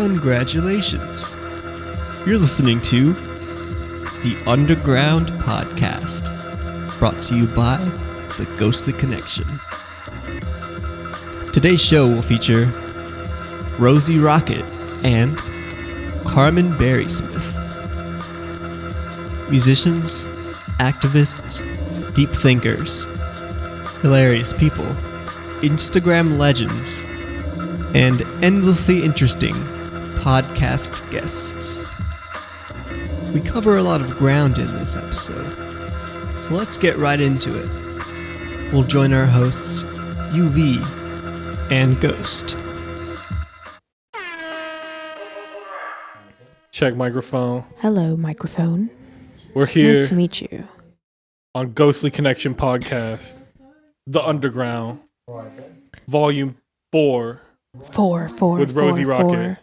Congratulations. You're listening to the Underground Podcast, brought to you by the Ghostly Connection. Today's show will feature Rosie Rocket and Carmen Berrysmith. Musicians, activists, deep thinkers, hilarious people, Instagram legends, and endlessly interesting podcast guests. We cover a lot of ground in this episode, so let's get right into it. We'll join our hosts, UV and Ghost. Check microphone. Hello, microphone. We're here Nice to meet you. on Ghostly Connection Podcast, The Underground, Volume 4, with Rosie Rocket,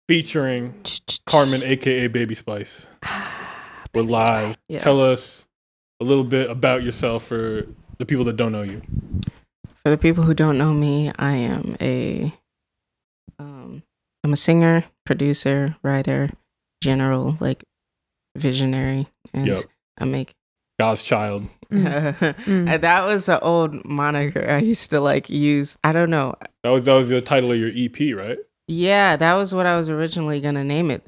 featuring Carmen, aka Baby Spice. We're live. Yes. Tell us a little bit about yourself for the people that don't know you. For the people who don't know me, I am I'm a singer, producer, writer, general, like visionary, and Yep. I make. God's child. And that was an old moniker I used to like use. I don't know. That was the title of your EP, right? Yeah, that was what I was originally gonna name it.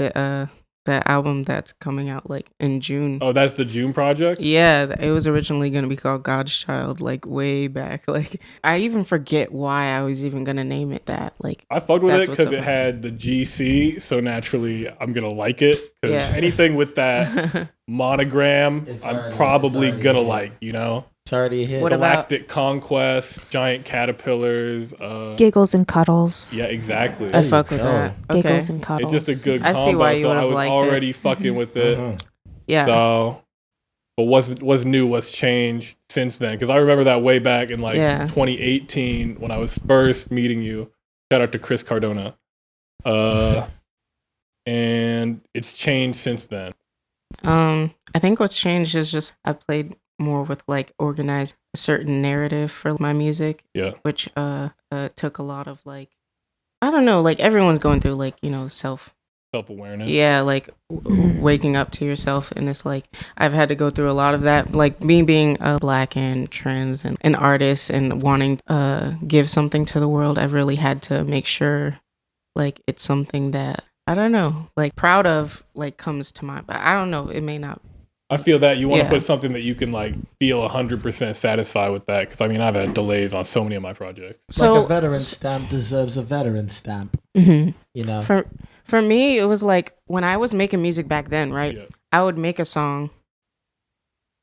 The album that's coming out like in June. Oh, that's the June project? Yeah, it was originally going to be called God's Child, like way back. Like, I even forget why I was even going to name it that. Like, I fucked with that's it what's because up. it had the GC, so naturally I'm going to like it. Because Yeah. anything with that monogram, I'm probably going to like, you know? It's already a hit. What Galactic Conquest, Giant Caterpillars. Giggles and cuddles. Yeah, exactly. I fuck with that. Okay. Giggles and It's cuddles. just a good I combo, see why you so I would've was liked already fucking with it. Yeah. So, but what's new, what's changed since then? Because I remember that way back in like Yeah. 2018 when I was first meeting you. Shout out to Chris Cardona. And it's changed since then. I think what's changed is just I played more with like organized a certain narrative for my music. Yeah. Which took a lot of like, I don't know, like everyone's going through like, you know, Self-awareness. yeah, like waking up to yourself, and it's like I've had to go through a lot of that. Like me being a Black and trans and an artist and wanting give something to the world, I've really had to make sure like it's something that I don't know, like proud of, like comes to mind. But I don't know, it may not. I feel that you want to Yeah. put something that you can like feel 100% satisfied with that. Because I mean, I've had delays on so many of my projects. So Like a veteran stamp deserves a veteran stamp. Mhm. You know? For me, it was like when I was making music back then, right? Yeah. I would make a song,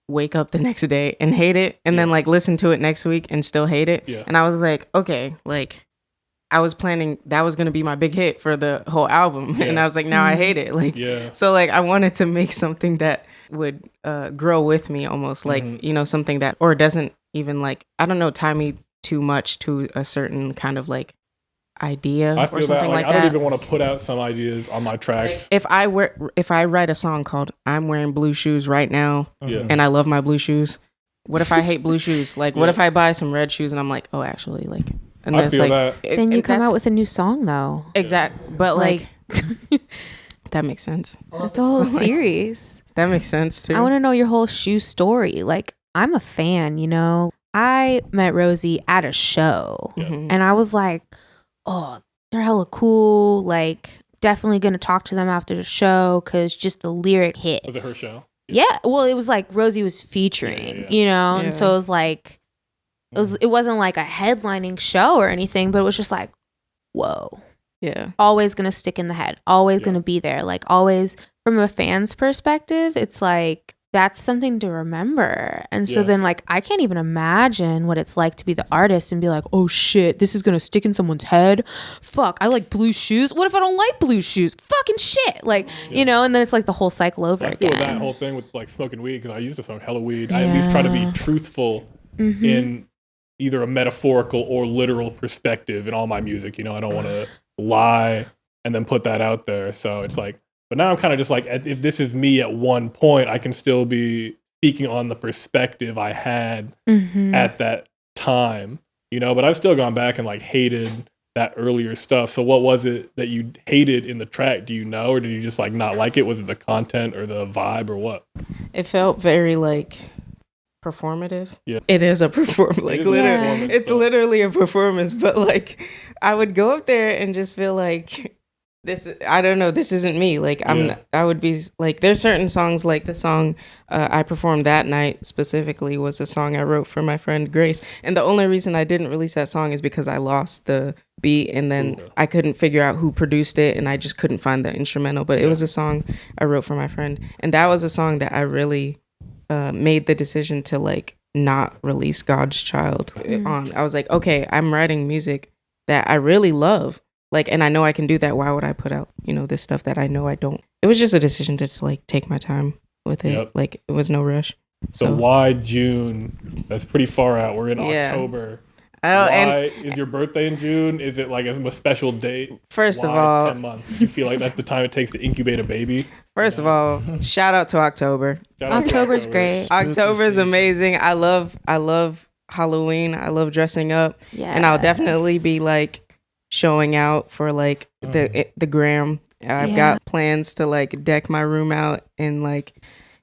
wake up the next day and hate it, and then Yeah. like listen to it next week and still hate it. Yeah. And I was like, okay, like I was planning that was gonna be my big hit for the whole album, Yeah. and I was like, now I hate it. Like, Yeah. so like I wanted to make something that would grow with me, almost like you know, something that or doesn't even like I don't know, tie me too much to a certain kind of like idea I or feel that something like like I don't that. even want to put out some ideas on my tracks. If I write a song called "I'm Wearing Blue Shoes Right Now" Yeah. and I love my blue shoes, what if I hate blue shoes? Like, what Yeah. if I buy some red shoes and I'm like, oh, actually, like, and I it's feel like, that. Then you come out with a new song, though. exact, but like, that makes sense. That's a whole series. That makes sense too. I want to know your whole shoe story. Like, I'm a fan, you know? I met Rosie at a show, Mhm. and I was like, oh, they're hella cool. Like, definitely going to talk to them after the show because just the lyric hit. Was it her show? Yeah, well, it was like Rosie was featuring, you know, Yeah. and so it was like it wasn't like a headlining show or anything, but it was just like, whoa, Yeah. always gonna stick in the head, always Yeah. gonna be there, like always from a fan's perspective, it's like that's something to remember. And so Yeah. then like I can't even imagine what it's like to be the artist and be like, oh shit, this is gonna stick in someone's head. Fuck, I like blue shoes. What if I don't like blue shoes? Fucking shit. Like, you know, and then it's like the whole cycle over I feel again. that whole thing with like smoking weed because I used to smoke hella weed. I at least try to be truthful in either a metaphorical or literal perspective in all my music. You know, I don't want to lie and then put that out there. So it's like, but now I'm kind of just like, if this is me at one point, I can still be speaking on the perspective I had at that time. you know, but I've still gone back and like hated that earlier stuff. So what was it that you hated in the track? Do you know, or did you just like not like it? Was it the content or the vibe or what? It felt very like performative. Yeah. It is a performance. Like Performance, it's but- literally a performance. But like, I would go up there and just feel like I don't know, this isn't me. Like I would be like, there's certain songs, like the song I performed that night specifically was a song I wrote for my friend Grace. And the only reason I didn't release that song is because I lost the beat and then I couldn't figure out who produced it and I just couldn't find the instrumental. But it was a song I wrote for my friend. And that was a song that I really made the decision to like not release God's Child on. I was like, okay, I'm writing music that I really love. Like, and I know I can do that. Why would I put out, you know, this stuff that I know I don't? It was just a decision to just, like, take my time with it. Yep. Like, it was no rush. So why June? That's pretty far out. We're in October. Oh, why and is your birthday in June? Is it like a special date? First of Why all, 10 months. You feel like that's the time it takes to incubate a baby? first of all, shout out to October. Shout out to October's October. great. October's amazing. I love Halloween. I love dressing up. Yeah. And I'll definitely be like showing out for like the gram. I've got plans to like deck my room out in like,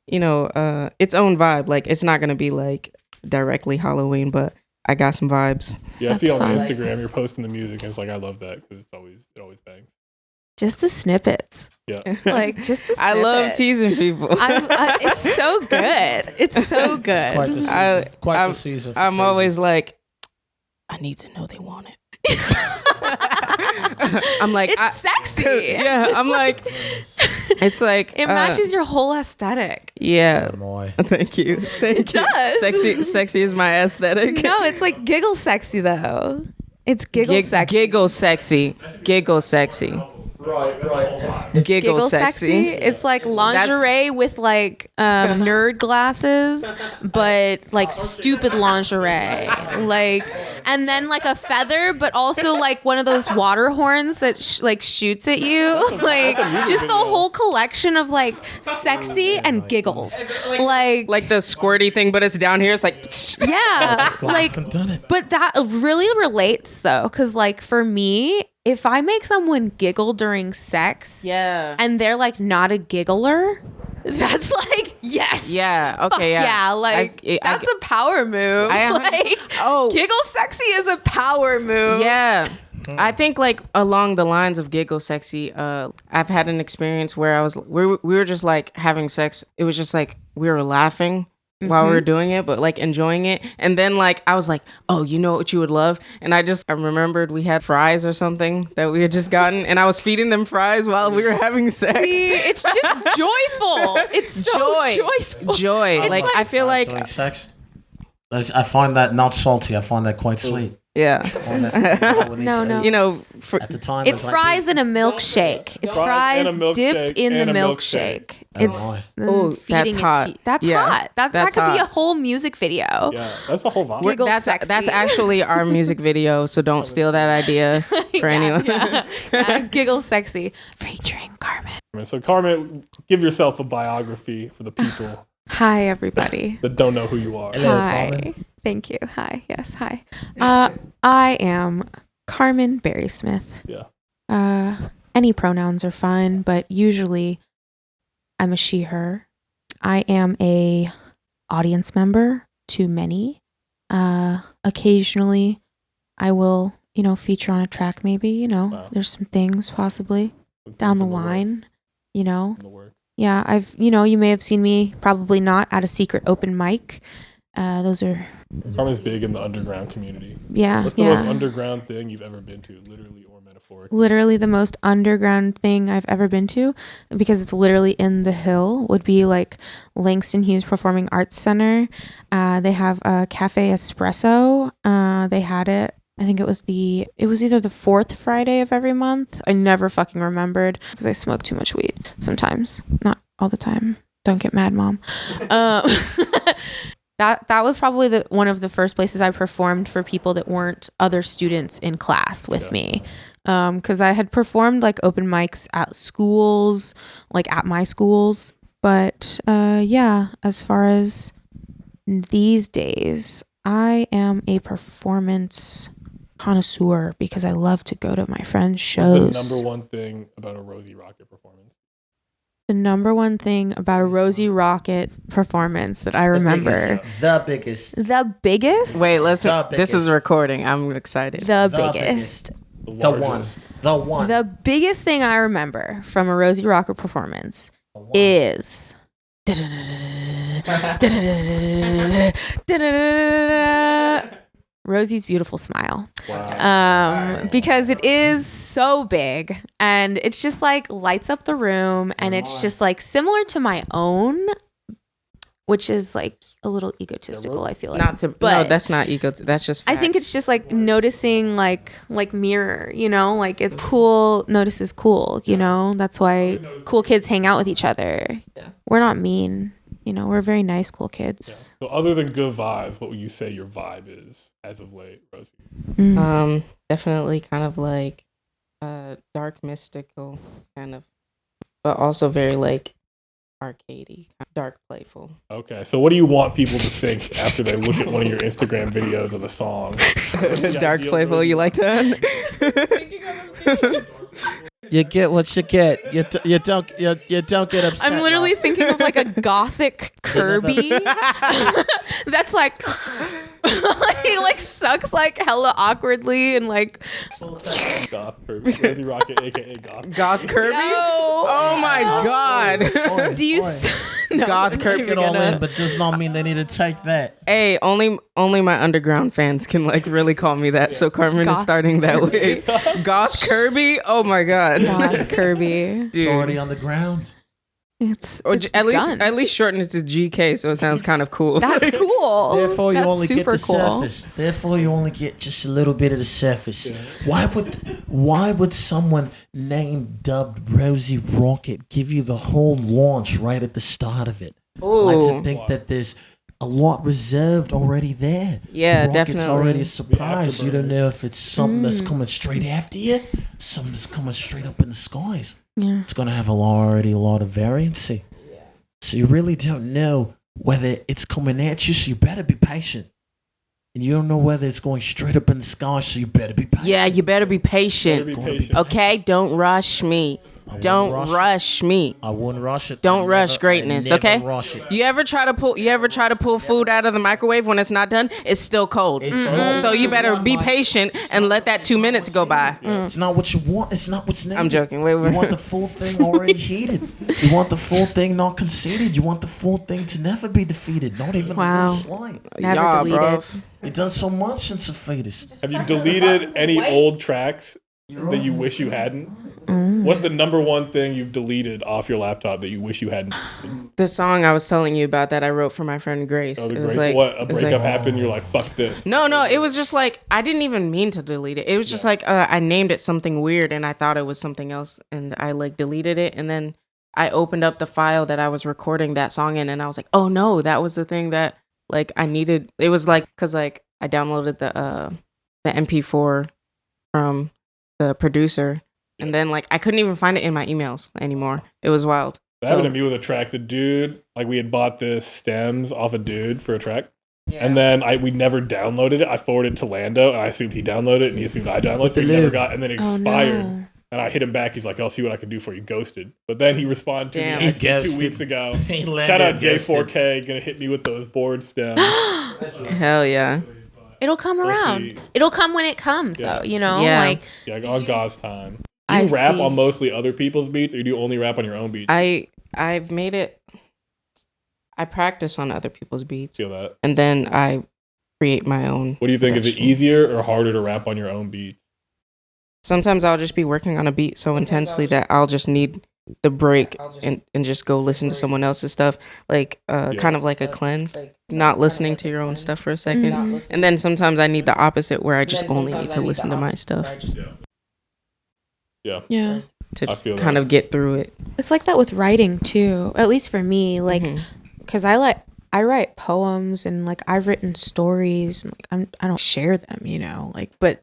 you know, its own vibe. Like it's not gonna be like directly Halloween, but I got some vibes. Yeah, I see on fun. Instagram you're posting the music, and it's like I love that because it always bangs. Just the snippets. Yeah, Like, just the snippets. I love teasing people. It's so good. It's so good. It's quite the season. Quite the season. For I'm teasers. always like, I need to know they want it. I'm like, It's sexy. Yeah, I'm like, it's like It matches your whole aesthetic. Yeah, Oh, boy. thank you. Thank It you. does. Sexy is my aesthetic. No, it's like giggle sexy though. It's giggle sexy. Giggle sexy. Giggle sexy. Right. Giggle sexy. It's like lingerie with like nerd glasses, but like stupid lingerie. Like, and then like a feather, but also like one of those water horns that like shoots at you. Like just the whole collection of like sexy and giggles. Like the squirty thing, but it's down here. It's like, yeah, like. I've done it. But that really relates though, because like for me, if I make someone giggle during sex, yeah. and they're like not a giggler, that's like yes, Yeah, okay, fuck yeah. like that's a power move. Giggle sexy is a power move. Yeah. I think like along the lines of giggle sexy, I've had an experience where we were just like having sex. It was just like we were laughing while we were doing it, but like enjoying it. And then like I was like, oh, you know what you would love? And I remembered we had fries or something that we had just gotten, and I was feeding them fries while we were having sex. See, it's just joyful. It's so joyful. Joy. It's Like I feel like Doing sex. I find that not salty. I find that quite sweet. yeah. No. You know, At the time, It's fries in a milkshake. It's fries and a milkshake dipped in the and a milkshake. Oh, It's my. them Ooh, feeding that's it hot. to you. That's Yeah, hot. That that's could be a hot. whole music video. yeah, that's the whole vibe. Giggle that's sexy. actually our music video, so don't steal that idea for anyone. Yeah, giggle sexy featuring Carmen. So Carmen, give yourself a biography for the people Hi everybody. that don't know who you are. Hello, Hi. Carmen. Thank you. Hi. Yes. Hi. I am Carmen Berrysmith. Yeah. Any pronouns are fine, but usually I'm a she, her. I am a audience member to many. Occasionally I will, feature on a track maybe, Wow. there's some things possibly down the line, In the work. Yeah, I've, you may have seen me, probably not, at a secret open mic. Those are, Carmen's big in the underground community. yeah, What's the yeah. most underground thing you've ever been to, literally or metaphorically? Literally the most underground thing I've ever been to, because it's literally in the hill, would be like Langston Hughes Performing Arts Center. They have a Cafe Espresso. They had it. I think it was either the fourth Friday of every month. I never fucking remembered because I smoke too much weed sometimes. Not all the time. Don't get mad, Mom. That was probably one of the first places I performed for people that weren't other students in class with me. Because I had performed like open mics at schools, like at my schools. But yeah, as far as these days, I am a performance connoisseur because I love to go to my friends' shows. What's the number one thing about a Rosie Rocket performance? The number one thing about a Rosie Rocket performance that I remember. The biggest. The biggest? Wait, The this is biggest. recording. I'm excited. The The biggest. The one. The one. The biggest thing I remember from a Rosie Rocket performance is Rosie's beautiful smile. Wow. Because it is so big and it's just like lights up the room, and it's just like similar to my own, which is like a little egotistical, I feel like. No, But that's not ego. That's just I think it's just like noticing like mirror, you know, like it cool notices cool, you know. That's why cool kids hang out with each other. Yeah. We're not mean, you know, we're very nice cool kids. So other than good vibes, what would you say your vibe is as of late, Rosie? Definitely kind of like dark mystical kind of, but also very like arcadey, dark playful. Okay, so what do you want people to think after they look at one of your Instagram videos of the song? Dark playful, you like that? You get what you get. You don't get upset. I'm literally thinking of like a gothic Kirby that's like he like sucks like hella awkwardly and like Goth Kirby, Rosie Rocket, aka Goth. Goth Kirby? No. Oh my god. Do you no, Goth I'm not Kirby even Get all gonna- in, but does not mean they need to take that. Hey, only my underground fans can like really call me that. So Carmen Goth is starting that way. Goth Kirby? Oh my god. Goth Kirby. Dude. It's already on the ground. It's At begun. least shorten it to GK so it sounds kind of cool. That's cool. Therefore, you That's only get super the cool. surface. Therefore, you only get just a little bit of the surface. Why would someone named dubbed Rosie Rocket give you the whole launch right at the start of it? I like to Ooh. think that there's a lot reserved already there. Yeah, Rocket's definitely. already a surprise. You don't afterburners. know if it's something that's coming straight after you, something that's coming straight up in the skies. Yeah. It's going to have already a lot of variancy. So you really don't know whether it's coming at you, so you better be patient. And you don't know whether it's going straight up in the sky, so you better be patient. Yeah, you better be patient. Better be patient. Okay, don't rush me. Don't rush me. I wouldn't rush it. Don't I rush never- greatness, I never okay? Rush it. You ever try to pull food out of the microwave when it's not done? It's still cold. It's not So what you better want, be Mike. patient and let that 2 minutes go by. It's not what you want. It's not what's needed. I'm joking. Wait. You want the full thing already heated. You want the full thing not conceded. You want the full thing to never be defeated. Not even Wow. a little slight. Never Yeah, deleted. bro. You've done so much since the fetus. Have you deleted any old tracks that you wish you hadn't? What's the number one thing you've deleted off your laptop that you wish you hadn't? The song I was telling you about that I wrote for my friend Grace. Oh, the It was Grace, like what? A it was breakup like- happened, you're like, fuck this. No, it was just like I didn't even mean to delete it. It was just like I named it something weird and I thought it was something else and I like deleted it and then I opened up the file that I was recording that song in and I was like, "Oh no, that was the thing that like I needed." It was like cuz like I downloaded the MP4 from the producer and then like I couldn't even find it in my emails anymore. It was wild. That happened to me with a track. The dude, like we had bought the stems off a dude for a track. Yeah. And then we never downloaded it. I forwarded it to Lando and I assumed he downloaded it and he assumed I downloaded it. So he never got, and then it Oh, expired. no. And I hit him back. He's like, I'll see what I can do for you. Ghosted. But then he responded to Damn. me He actually ghosted. 2 weeks ago. He Shout out landed ghosted. J4K, gonna hit me with those board stems. Hell yeah. It'll come We'll around. see. It'll come when it comes, Yeah. though. You know, Yeah. like Yeah, on God's time. Do I you rap see. on mostly other people's beats or do you only rap on your own beats? I've made it. I practice on other people's beats, Feel that. and then I create my own. What do you think? Is it version. easier or harder to rap on your own beats? Sometimes I'll just be working on a beat so intensely that I'll just need the break and just go listen to someone else's stuff, like kind of like a cleanse, not listening to your own stuff for a second. Mhm. And then sometimes I need the opposite where I just only need to listen to my stuff Yeah. yeah. to I feel kind that. of get through it. It's like that with writing too. At least for me, like, Mhm. because I write poems and like I've written stories and like I don't share them, you know, like, but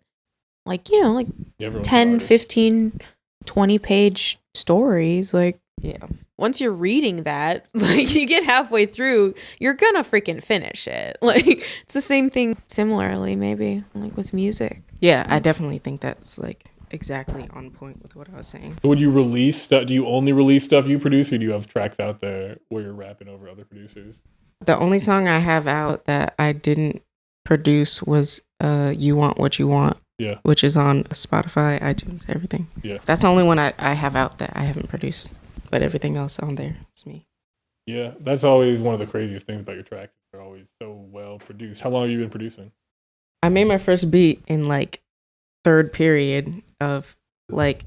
like, you know, like Everyone's 10, artist. 15, 20 page stories, like Yeah. Once you're reading that, like you get halfway through, you're gonna freaking finish it. Like it's the same thing similarly, maybe, like with music. Yeah, I definitely think that's like exactly on point with what I was saying. So would you release stuff? Do you only release stuff you produce, or do you have tracks out there where you're rapping over other producers? The only song I have out that I didn't produce was You Want What You Want. Yeah. Which is on Spotify, iTunes, everything. Yeah. That's the only one I have out that I haven't produced. But everything else on there is me. Yeah, that's always one of the craziest things about your tracks. They're always so well produced. How long have you been producing? I made my first beat in like third period of like,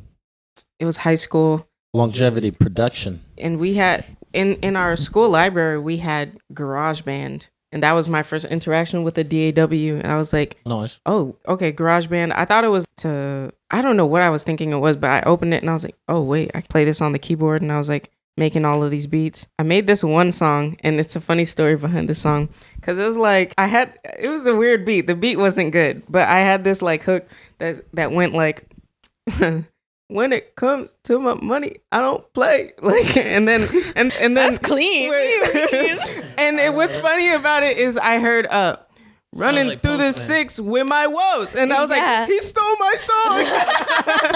it was high school. Longevity production. And we had, in our school library, we had GarageBand. And that was my first interaction with the DAW. And I was like, Nice. oh, okay, GarageBand. I thought it was I don't know what I was thinking it was, but I opened it and I was like, oh, wait, I can play this on the keyboard. And I was like making all of these beats. I made this one song, and it's a funny story behind this song. Because it was like, it was a weird beat. The beat wasn't good, but I had this like hook that went like, when it comes to my money, I don't play. Like, and then That's clean. And what's funny about it is I heard running like through the Postman. 6 with my woes, and I was Yeah. like, he stole my song.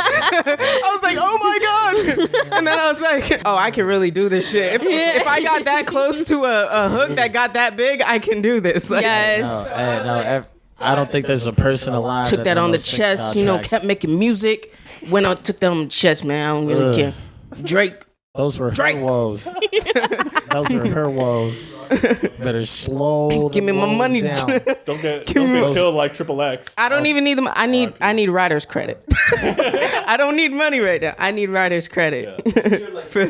I was like, oh my god. And then I was like, oh, I can really do this shit. If I got that close to a hook that got that big, I can do this. Like, Yes. I don't think there's a person alive took that on the knows six chest, star you know, tracks. kept making music. Went on, took that on the chest, man. I don't really care. Drake. Those were Drake. her woes. Those were her woes. Better slow. Give me the my woes money. down. Don't get killed like Triple X. I don't even need them. I need writer's credit. I don't need money right now. I need writer's credit.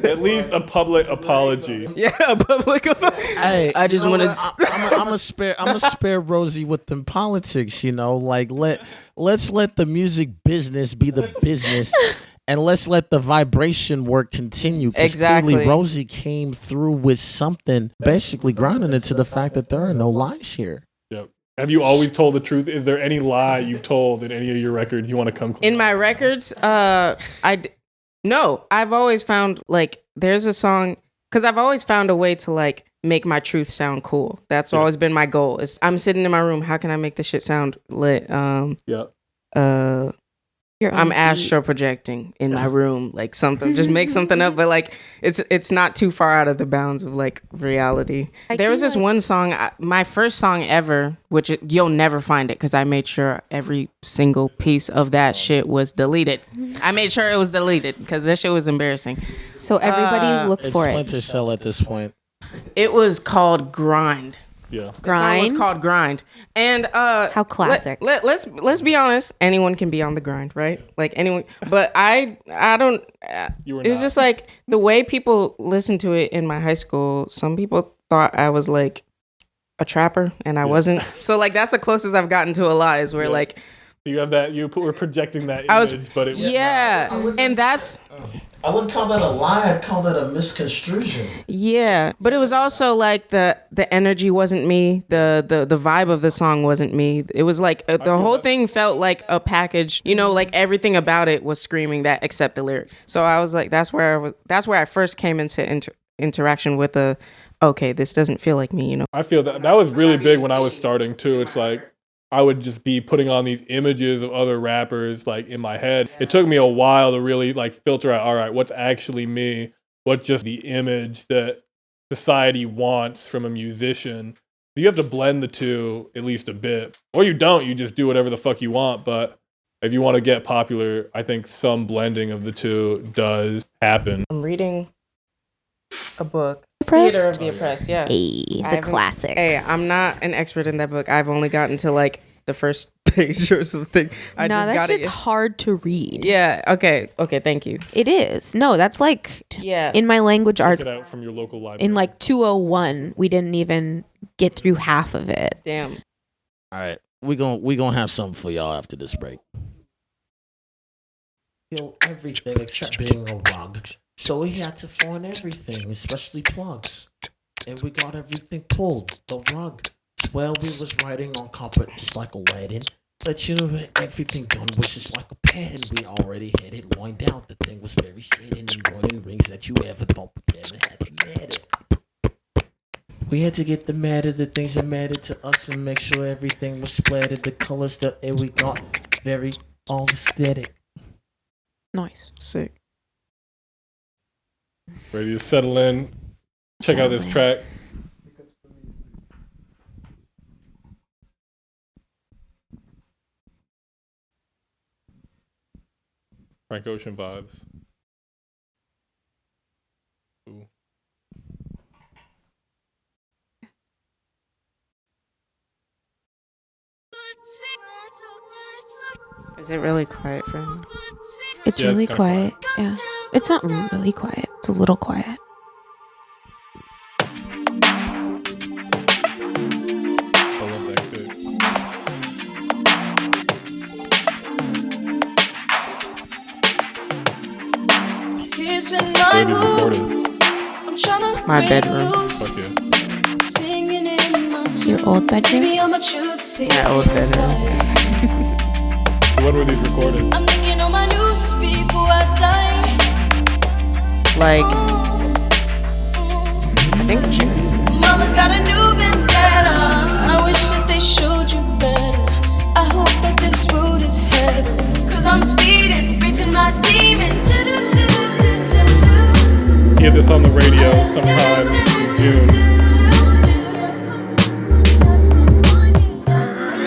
At least a public apology. Yeah, a public. Hey, I just want to. I'm gonna spare Rosie with them politics. You know, like let's let the music business be the business. And let's let the vibration work continue. 'Cause Exactly. Clearly Rosie came through with something, basically grounding it to the fact that there are no lies here. Yep. Have you always told the truth? Is there any lie you've told in any of your records you want to come clean? In my records, no. I've always found like there's a song because I've always found a way to like make my truth sound cool. That's always been my goal. Is I'm sitting in my room. How can I make this shit sound lit? Yep. Your own I'm beat. astro projecting in my room, like something. Just make something up, but like it's not too far out of the bounds of like reality. There was this one song, my first song ever, which you'll never find it because I made sure every single piece of that shit was deleted. I made sure it was deleted because that shit was embarrassing. So everybody look It's for it. Splinter Cell at this point. It was called Grind. Yeah. The song was Grind. called Grind. And How classic. Let's be honest. Anyone can be on the grind, right? Like anyone. But I don't. You were It was not. just like the way people listened to it in my high school. Some people thought I was like a trapper, and I wasn't. So like that's the closest I've gotten to a lie. Is where like You have that. We're projecting that I was. image, but it Yeah, and that's. I wouldn't call that a lie. I'd call that a misconstruction. Yeah, but it was also like the energy wasn't me. The vibe of the song wasn't me. It was like the whole thing felt like a package. You know, like everything about it was screaming that except the lyrics. So I was like, that's where I first came into interaction with okay, this doesn't feel like me. You know. I feel that was really big when I was starting too. It's like I would just be putting on these images of other rappers like in my head. It took me a while to really like filter out, all right, what's actually me? What's just the image that society wants from a musician? You have to blend the two at least a bit. Or you don't, you just do whatever the fuck you want. But if you want to get popular, I think some blending of the two does happen. I'm reading a book. Oppressed? Theater of the Oppressed, yeah. Hey, I the haven't- classics. Hey, I'm not an expert in that book. I've only gotten to like the first page or something. I No, just that got shit's it. hard to read. Yeah. Okay. Thank you. It is. No, that's like Yeah. in my language arts. Get out from your local library. In like 201, we didn't even get through half of it. Damn. All right, we gonna have something for y'all after this break. Kill everything except being a rug. So we had to find everything, especially plugs. And we got everything pulled. The rug. Well, we was writing on carpet just like Aladdin. But you know that everything done was just like a pattern. We already had it lined out. The thing was very sad and running rings that you ever thought we never had to matter. We had to get the matter, the things that mattered to us, and make sure everything was splattered. The colors that we got very all aesthetic. Nice. Sick. Ready to settle in? Check out this track. Frank Ocean vibes. Ooh. Is it really quiet for him? It's Yeah, it's really kinda quiet. Yeah. It's not really quiet. It's a little quiet. I love that kick. Where did you record it? My bedroom. Fuck yeah. Your old bedroom? My old bedroom. When were these recorded? Like, I think June. Mama's got a new vendetta. I wish that they showed you better. I hope that this road is heaven. Cause I'm speeding, racing my demons. He had this on the radio sometime in June.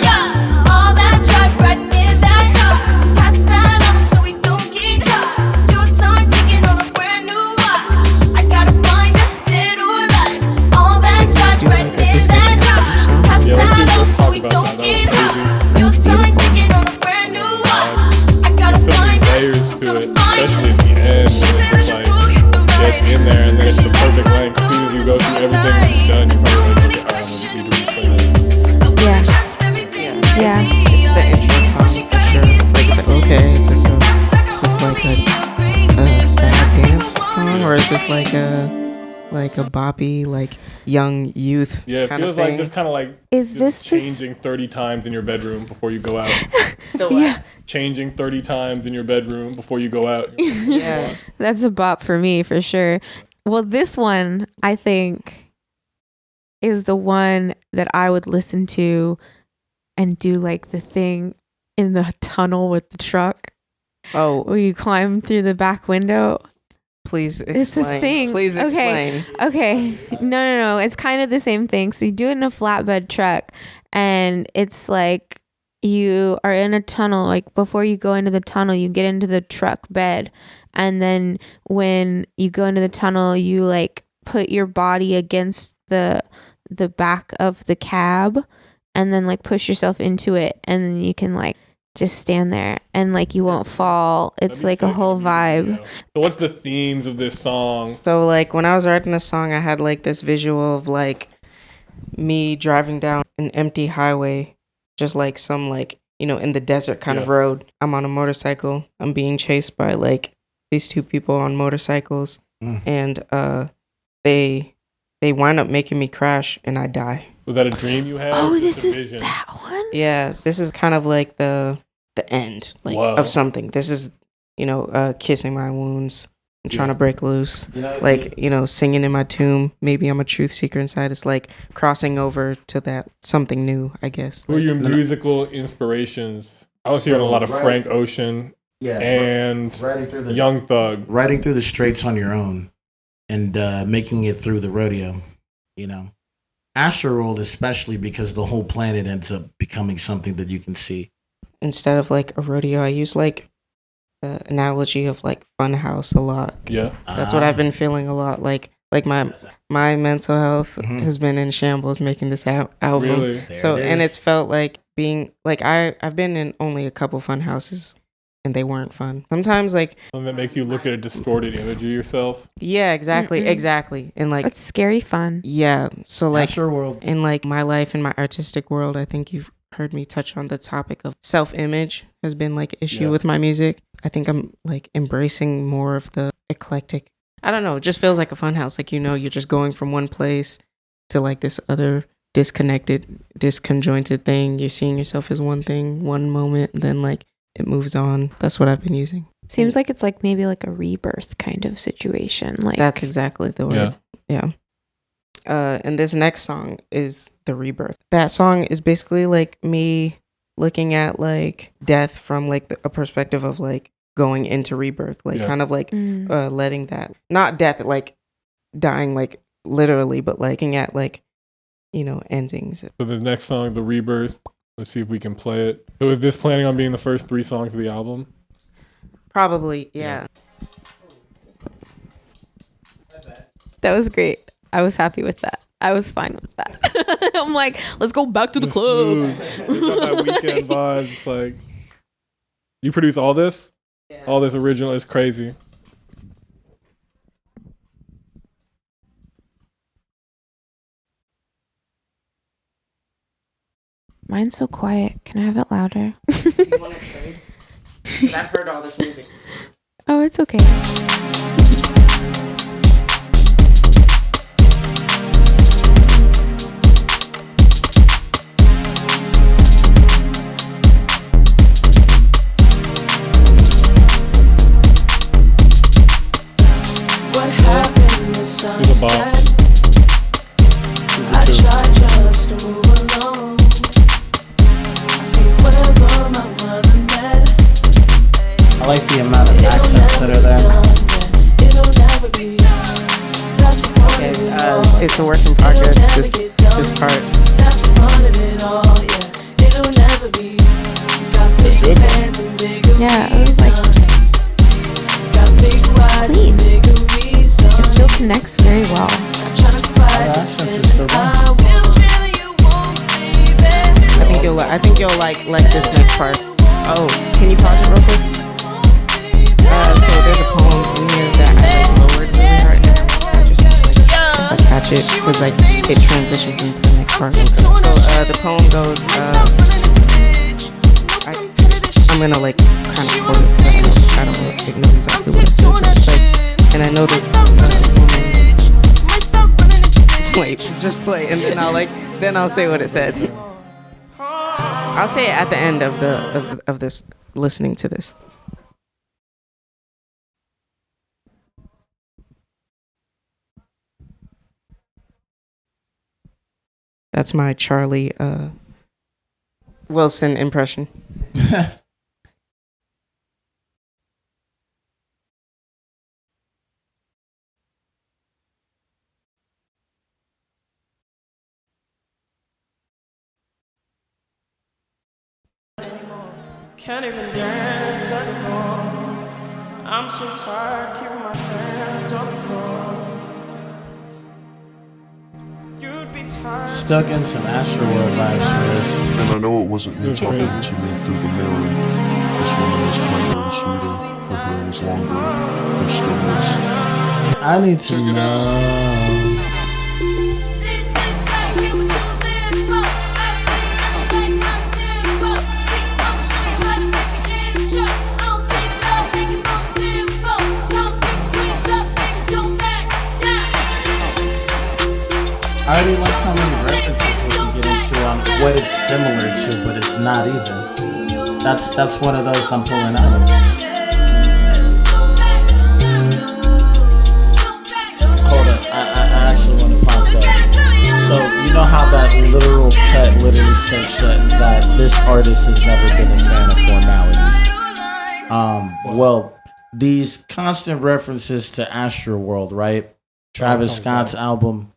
Yeah, all that drive right near that car. Pass that up so we don't get caught. Your time ticking on a brand new watch. I gotta find a dead or alive. All that drive right near that car. Pass Yeah, that up let's so talk we about don't that. get That hot. was Your time ticking on a brand new watch. I gotta so find many a layers to it, especially at the end. It's just like gets in there and then it's the perfect length. As soon as you go through everything you've done, you're probably like, okay, I don't need to replay that. Yeah. Yeah. It's the intro song for sure. Like, is it okay? Is this like a sad dance song, or is this like a boppy, like young youth Yeah, it kind feels of thing? like just kind of like Is just this this? changing 30 times in your bedroom before you go out. Yeah. Changing 30 times in your bedroom before you go out. Yeah. That's a bop for me for sure. Well, this one I think is the one that I would listen to and do like the thing in the tunnel with the truck Oh, where you climb through the back window. please explain. It's a thing. Please Okay. explain. Okay. No. It's kind of the same thing. So you do it in a flatbed truck and it's like you are in a tunnel. Like before you go into the tunnel, you get into the truck bed. And then when you go into the tunnel, you like put your body against the back of the cab and then like push yourself into it. And then you can like just stand there and like you won't fall. It's That'd be like a sick whole in music vibe. video. So what's the themes of this song? So like when I was writing this song, I had like this visual of like me driving down an empty highway, just like some like, you know, in the desert kind of Yeah. road. I'm on a motorcycle. I'm being chased by like these two people on motorcycles, and they wind up making me crash and I die. Was that a dream you had? or Oh, just this a is vision? that one? Yeah, this is kind of like the end, like Whoa. of something. This is, you know, kissing my wounds. I'm trying to break loose. You know, Like, you know, singing in my tomb. Maybe I'm a truth seeker inside. It's like crossing over to that something new, I guess. Who are your musical inspirations? I was hearing a lot of Right. Frank Ocean yeah, and riding through the Young Thug. riding through the straits on your own and making it through the rodeo, you know. Astroworld, especially because the whole planet ends up becoming something that you can see. Instead of like a rodeo, I use like the analogy of like Funhouse a lot. Yeah. That's what I've been feeling a lot. Like my mental health Mhm. has been in shambles making this album. Really? There So it and is. it's felt like being like I've been in only a couple fun houses and they weren't fun. Sometimes like Something that makes you look at a distorted image of yourself. yeah, exactly. And like It's scary fun. yeah, so like Astroworld. in like my life and my artistic world, I think you've heard me touch on the topic of self-image has been like an issue Yeah. with my music. I think I'm like embracing more of the eclectic. I don't know, it just feels like a fun house. Like, you know, you're just going from one place to like this other disconnected, disconjointed thing. You're seeing yourself as one thing, one moment, then like it moves on. That's what I've been using. Seems like it's like maybe like a rebirth kind of situation. Like That's exactly the word. Yeah. And this next song is the Rebirth. That song is basically like me looking at like death from like a perspective of like going into rebirth, like kind of like letting that, not death like dying like literally, but like looking at like, you know, endings. So the next song, the Rebirth, let's see if we can play it. So is this planning on being the first 3 songs of the album? Probably, yeah. that was great. I was happy with that. I was fine with that. I'm like, let's go back to the club. It's got that weekend vibe. It's like, you produce all this? Yeah. All this original is crazy. Mine's so quiet. Can I have it louder? You want to trade? I've heard all this music. Oh, it's okay. What happened this Here's a bop. I tried just to move along. I think whatever my mother met, I like the amount of accents that are there. it'll never be. That's the point Okay, of it all. it's a work in progress. This part. That's the fun of it all, yeah. It'll never be. Got big Good. hands and bigger Yeah, it was like got big wives clean. and bigger reasons. It still connects very well. The accents are still there. I think you'll like this next part. Oh, can you pause it real quick? So there's a poem in here that I like lowered really hard. I just like catch it because like it transitions into the next part. So the poem goes. I'm gonna like kind of quote it, but I don't know exactly what it says. It's like, and I know this. Wait, just play, and then I'll say what it said. I'll say it at the end of this, listening to this. That's my Charlie Wilson impression. Can't even dance anymore. I'm so tired keeping my hands on the floor. You'd be tired. Stuck in some Astroworld vibes for this. And I know it wasn't me talking to me through the mirror. This woman was kinder and sweeter. Her hair was longer. Her skin was... I need to know. I already like how many references we can get into on what it's similar to, but it's not even. That's one of those I'm pulling out of. Hold up, I actually want to pause that. So you know how that literal cut literally says that this artist has never been a fan of formalities. Well, these constant references to Astroworld, right? Travis Scott's album.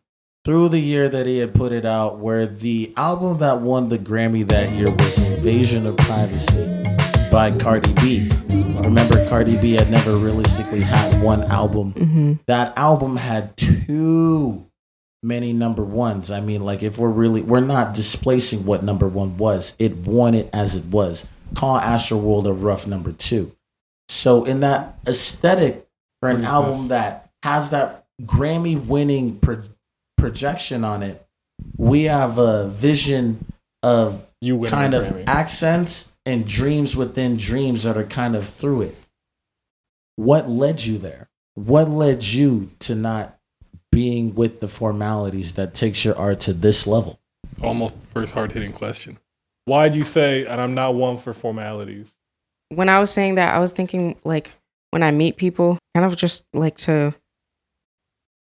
Through the year that he had put it out, where the album that won the Grammy that year was Invasion of Privacy by Cardi B. Remember, Cardi B had never realistically had one album. Mm-hmm. That album had too many number ones. I mean, like, if we're not displacing what number one was. It won it as it was. Call Astroworld a rough number 2. So in that aesthetic for an album that has that Grammy-winning projection on it, we have a vision of kind of Grammy. accents and dreams within dreams that are kind of through it. What led you there? What led you to not being with the formalities that takes your art to this level? Almost first hard-hitting question. Why'd you say, and I'm not one for formalities? When I was saying that, I was thinking like when I meet people, kind of just like to,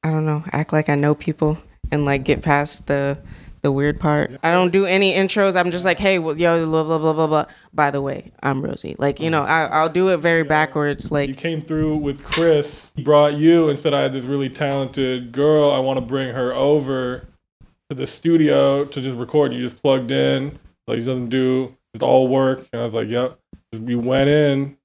I don't know, act like I know people and like get past the weird part. I don't do any intros. I'm just like, hey, well, yo, blah, blah, blah, blah, blah. By the way, I'm Rosie. Like, you know, I'll do it very backwards. Like, you came through with Chris, he brought you, and said, I had this really talented girl. I want to bring her over to the studio to just record. You just plugged in. Like, he doesn't do just all work. And I was like, yep. We went in,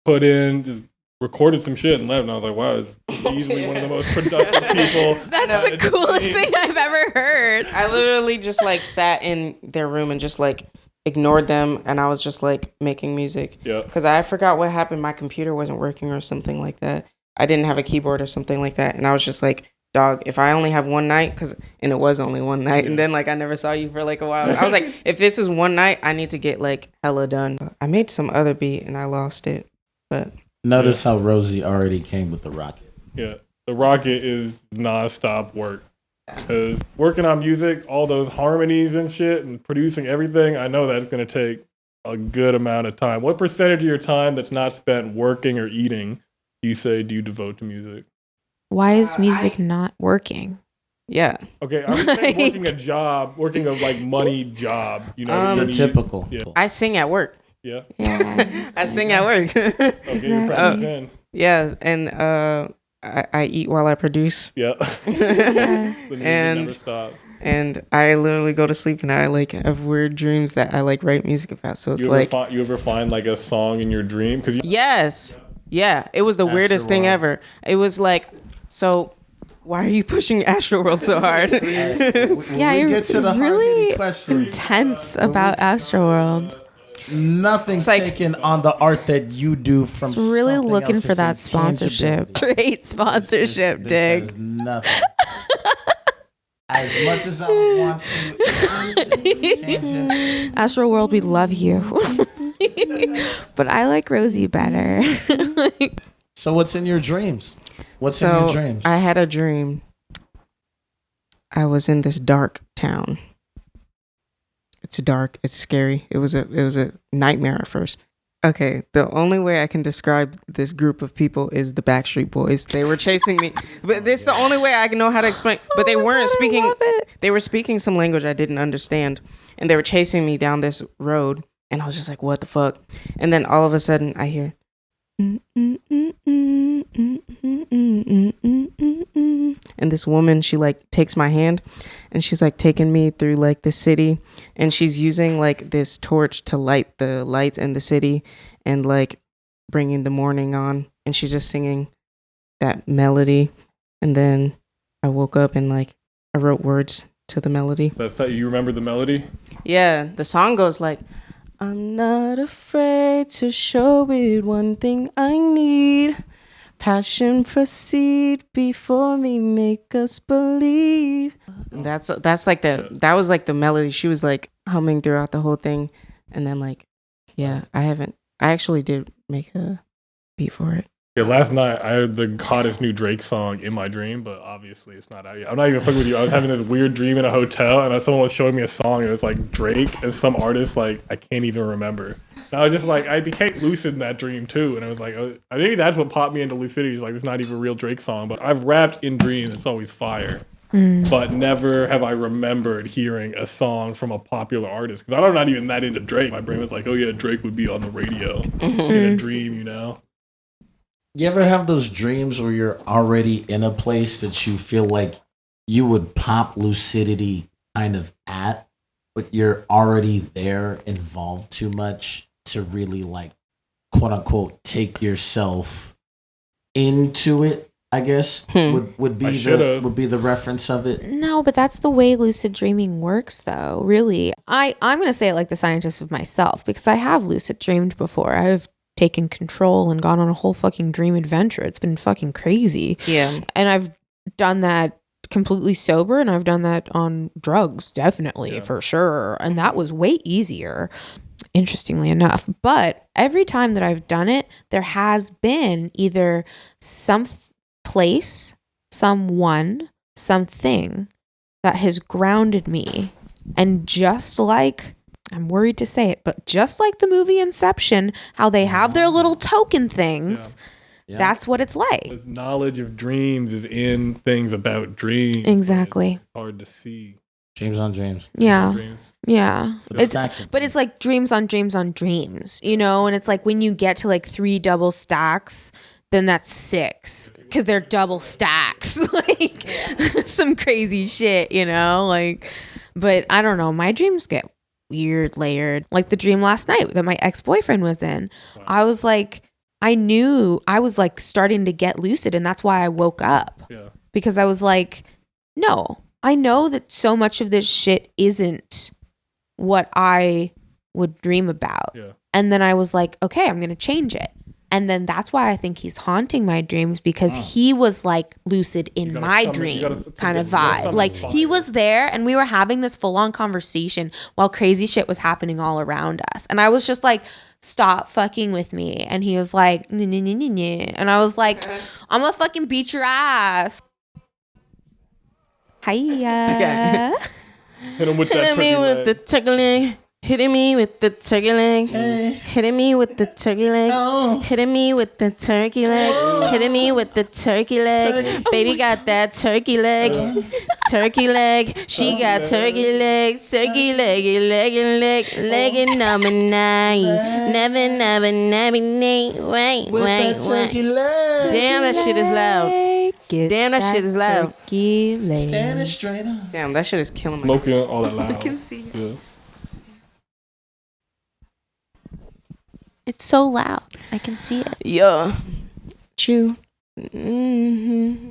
put in, just recorded some shit and left. And I was like, wow, it's easily one of the most productive people. That's the coolest thing I've ever heard. I literally just like sat in their room and just like ignored them. And I was just like making music. Yeah. Because I forgot what happened. My computer wasn't working or something like that. I didn't have a keyboard or something like that. And I was just like, dog, if I only have one night, and it was only one night, and then like I never saw you for like a while. I was like, if this is one night, I need to get like hella done. I made some other beat and I lost it, but Notice how Rosie already came with the rocket. Yeah, the rocket is nonstop work. Because working on music, all those harmonies and shit, and producing everything, I know that's gonna take a good amount of time. What percentage of your time that's not spent working or eating do you devote to music? Why is music not working? yeah. Okay, I'm saying working a like money job. You know, The typical. Yeah. I sing at work. Yeah. Yeah. I sing at work. Okay, you're practicing. Yeah, and I eat while I produce. Yeah. Yeah. The music And- never stops. And I literally go to sleep and I like have weird dreams that I like write music about. So it's You like, ever find like a song in your dream? Because yes. Yeah. It was the weirdest thing Astroworld. ever. It was like, so why are you pushing Astroworld so hard? Yeah, we you're get to the really hard-hitting questions. intense about Astroworld. Nothing like- taken on the art that you do from. It's really something looking else. for It's that intangible. sponsorship. Great sponsorship, This Dig. has nothing. As much as I would want to, tangent, Astroworld, we love you. But I like Rosie better. so what's in your dreams? What's in your dreams? I had a dream. I was in this dark town. It's dark. It's scary. It was a nightmare at first. Okay, the only way I can describe this group of people is the Backstreet Boys. They were chasing me, but it's the only way I can know how to explain. But they weren't speaking. I love it. They were speaking some language I didn't understand, and they were chasing me down this road. And I was just like, "What the fuck?" And then all of a sudden, I hear. And this woman, she like takes my hand and she's like taking me through like the city, and she's using like this torch to light the lights in the city and like bringing the morning on, and she's just singing that melody. And then I woke up and like I wrote words to the melody. That's how you remember the melody? Yeah, the song goes like, I'm not afraid to show it, one thing I need. Passion proceed before me, make us believe. And that's like that was like the melody she was like humming throughout the whole thing. And then like, yeah, I actually did make a beat for it. Yeah, last night I heard the hottest new Drake song in my dream, but obviously it's not out yet. I'm not even fucking with you. I was having this weird dream in a hotel, and someone was showing me a song, and it was like Drake and some artist like I can't even remember. And I was just like, I became lucid in that dream too, and I was like, maybe that's what popped me into lucidity. It's like it's not even a real Drake song, but I've rapped in dreams. It's always fire. But never have I remembered hearing a song from a popular artist, because I'm not even that into Drake. My brain was like, oh yeah, Drake would be on the radio in a dream, you know? You ever have those dreams where you're already in a place that you feel like you would pop lucidity kind of at, but you're already there, involved too much to really like, quote unquote, take yourself into it, I guess, would be the reference of it. No, but that's the way lucid dreaming works, though, really. I'm going to say it like the scientist of myself, because I have lucid dreamed before. I've taken control and gone on a whole fucking dream adventure. It's been fucking crazy. Yeah. And I've done that completely sober, and I've done that on drugs, definitely, for sure. And that was way easier, interestingly enough. But every time that I've done it, there has been either some place, someone, something that has grounded me And just like, I'm worried to say it, but just like the movie Inception, how they have their little token things, that's what it's like. The knowledge of dreams is in things about dreams. Exactly. It's hard to see. Dreams on dreams. Yeah. Dreams. Yeah. But It's like dreams on dreams on dreams, you know? And it's like when you get to like 3 double stacks, then that's 6 because they're double stacks. Like some crazy shit, you know? Like, but I don't know. My dreams get weird layered. Like the dream last night that my ex-boyfriend was in. Wow. I was like, I knew I was like starting to get lucid, and that's why I woke up. Yeah. Because I was like, no, I know that so much of this shit isn't what I would dream about. Yeah. And then I was like, okay, I'm going to change it. And then that's why I think he's haunting my dreams, because he was like lucid in my dream kind of vibe. Like he was there and we were having this full on conversation while crazy shit was happening all around us. And I was just like, stop fucking with me. And he was like, nah, nah, nah, nah, nah. And I was like, I'm gonna fucking beat your ass. Hiya. Hit him with that Hitting me turkey with leg. the turkey leg. Hitting me with the turkey leg. Hitting me with the turkey leg. Hitting me with the turkey leg. Hitting me with the turkey leg. Baby got that turkey leg. Turkey leg. She got turkey legs. Turkey leg. Leg number 9. Never. Wait. Damn, that shit is loud. Damn, that shit is loud. Turkey leg. Stand it straight up. Damn, that shit is killing me. Smoking all that loud. I can see it. Yeah. It's so loud. I can see it. Yeah. Chew. Mm-hmm.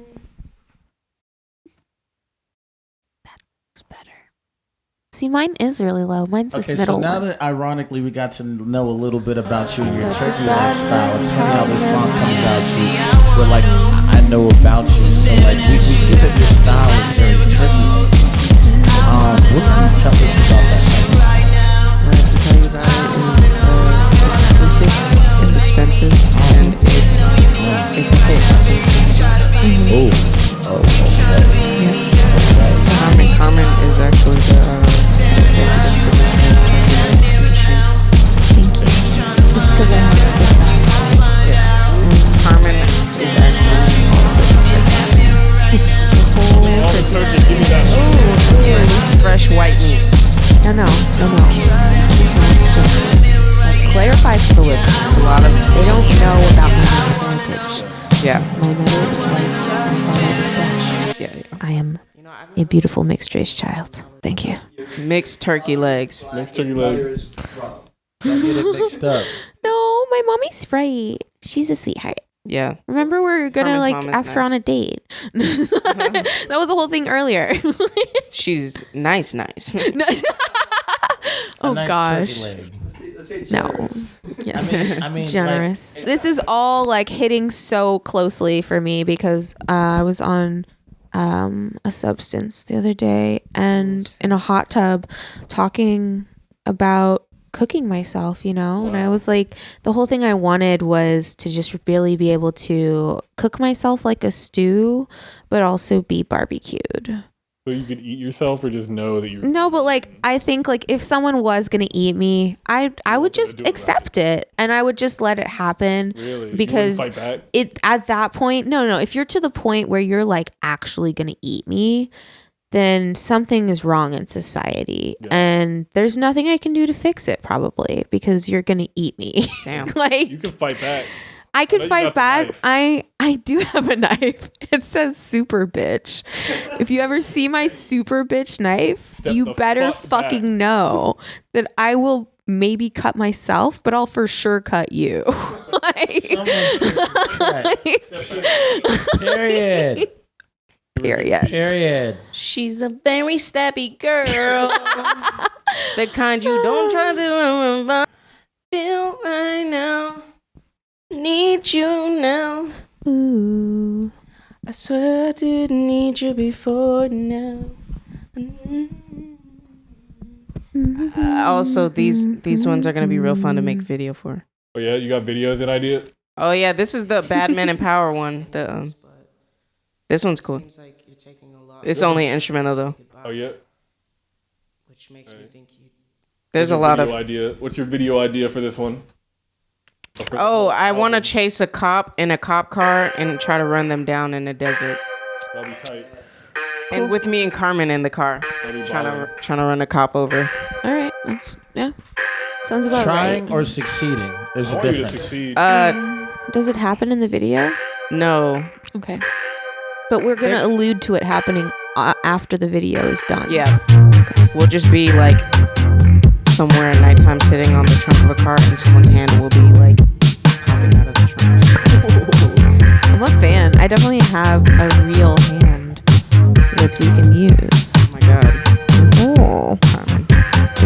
It's better. See, mine is really low. Mine's this Okay, middle so now one. that ironically we got to know a little bit about you and your turkey leg style, it's funny how this song comes out to where like I know about you. So like we see that your style is very turkey. What can you tell us about that? What I can tell you about it is exclusive, it's expensive, and it's a hit. Carmen is actually the executive producer. Thank you. It's because I have good vibes. Yeah. Carmen is actually All the turkey, give me that. fresh white meat. No. It's not. Let's clarify for the listeners. A lot of They don't know about my mixed heritage. yeah. My mother is white. My father is black. Yeah. I am a beautiful mixed race child. Thank you. Mixed turkey legs. Next turkey leg. Don't get it mixed up. No, my mommy's right. She's a sweetheart. Yeah. Remember, we were gonna Carmen's like mom is ask her on a date. That was the whole thing earlier. She's nice. Oh A nice gosh. turkey leg. No. Yes. I mean, Generous. like, This is all like hitting so closely for me because I was on a substance the other day and in a hot tub talking about cooking myself, you know? And I was like, the whole thing I wanted was to just really be able to cook myself like a stew, but also be barbecued. So you could eat yourself or just know that you're. No, but like I think like if someone was gonna eat me, I would just accept it and I would just let it happen. Really? Because You wouldn't fight back? it at that point, no. If you're to the point where you're like actually gonna eat me, then something is wrong in society, and there's nothing I can do to fix it probably because you're gonna eat me. Damn. Like You can fight back. I I know could you fight got the back. knife. I do have a knife. It says super bitch. If you ever see my super bitch knife, Step you the better fuck back. fucking know that I will maybe cut myself, but I'll for sure cut you. Like- Period. Period. She's a very stabby girl. The kind you don't try to remember. Feel right now. Need you now. Ooh. I swear I didn't need you before now. Also, these ones are gonna be real fun to make video for. Oh yeah, you got videos and ideas? Oh yeah, this is the Bad Men in Power one. This one's cool. It's only instrumental though. Oh yeah. Which makes me think you. There's a lot of idea. What's your video idea for this one? Oh, I want to chase a cop in a cop car and try to run them down in the desert. That'll be tight. And with me and Carmen in the car, trying to run a cop over. All right, sounds about Trying right. or succeeding? There's a I want you to difference. succeed. Does it happen in the video? No. Okay, but we're gonna allude to it happening after the video is done. Yeah. Okay. We'll just be like somewhere at nighttime sitting on the trunk of a car and someone's hand will be like popping out of the trunk. I'm a fan. I definitely have a real hand that we can use. Oh my god. Oh,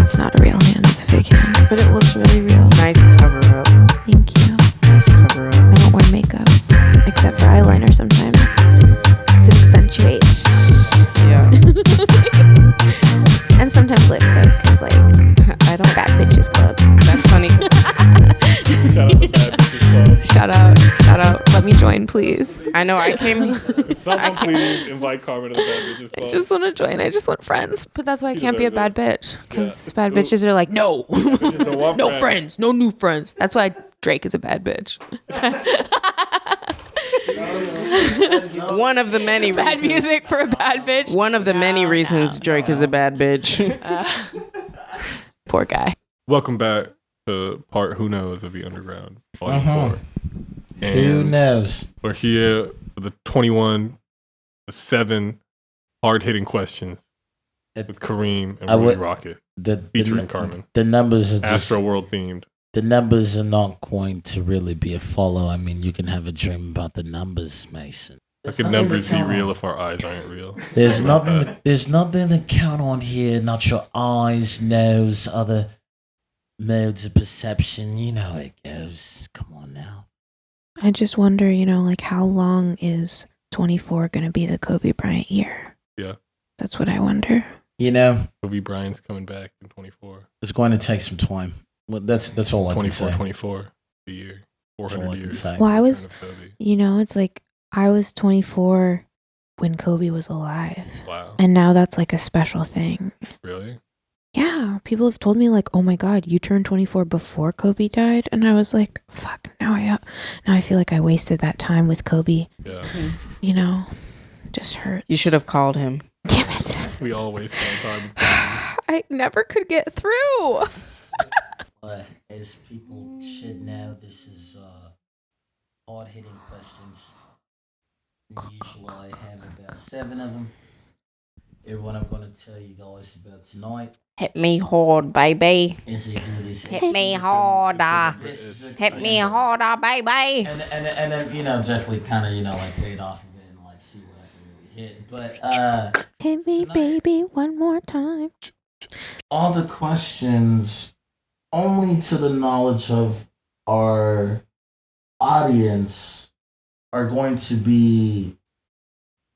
it's not a real hand. It's a fake hand, but it looks really real. Nice cover up. Thank you. Nice cover up. I don't wear makeup except for eyeliner sometimes because it accentuates. Yeah. And sometimes lipstick because like I don't bad bitches club. That's funny. Shout out to Bad Bitches Club. Shout out. Let me join, please. I know I came. Someone please invite Carmen to the Bad Bitches Club. I just want to join. I just want friends. But that's why I can't be a deserves bad it. bitch because Yeah. bad bitches are like, no, Bitches don't want no friends, no new friends. That's why Drake is a bad bitch. One of the many Bad reasons. music for a bad bitch. One of the many reasons Drake is a bad bitch. Poor guy. Welcome back to part Who Knows of the Underground Volume 4. And Who knows? we're here for the 7 hard-hitting questions with Kareem and Rosie Rocket, featuring Carmen. The numbers are just Astroworld themed. the numbers are not going to really be a follow. I mean, you can have a dream about the numbers, Mason. How could numbers be real if our eyes aren't real? There's nothing. There's nothing to count on here. Not your eyes, nose, other modes of perception. You know how it goes. Come on now. I just wonder, like how long is 24 going to be the Kobe Bryant year? Yeah. That's what I wonder. Kobe Bryant's coming back in 24. It's going to take some time. Well, that's all I can say. 24, the year. That's all I 400 can years. say. Well, I was, Return of Kobe. it's like I was 24 when Kobe was alive. Wow. And now that's like a special thing. Really? Yeah, people have told me like, "Oh my God, you turned 24 before Kobe died," and I was like, "Fuck!" Now I feel like I wasted that time with Kobe. Yeah. Just hurts. You should have called him. Damn it! We always spend time. I never could get through. But as people should know, this is hard-hitting questions. Usually I have about 7 of them. And what I'm going to tell you guys about tonight Hit me hard, baby. is they do this. Hit me harder. This is a- Hit me harder, baby. And then definitely kind of like fade off a bit and like see what I can really hit. But Hit me, baby, one more time. all the questions only to the knowledge of our audience are going to be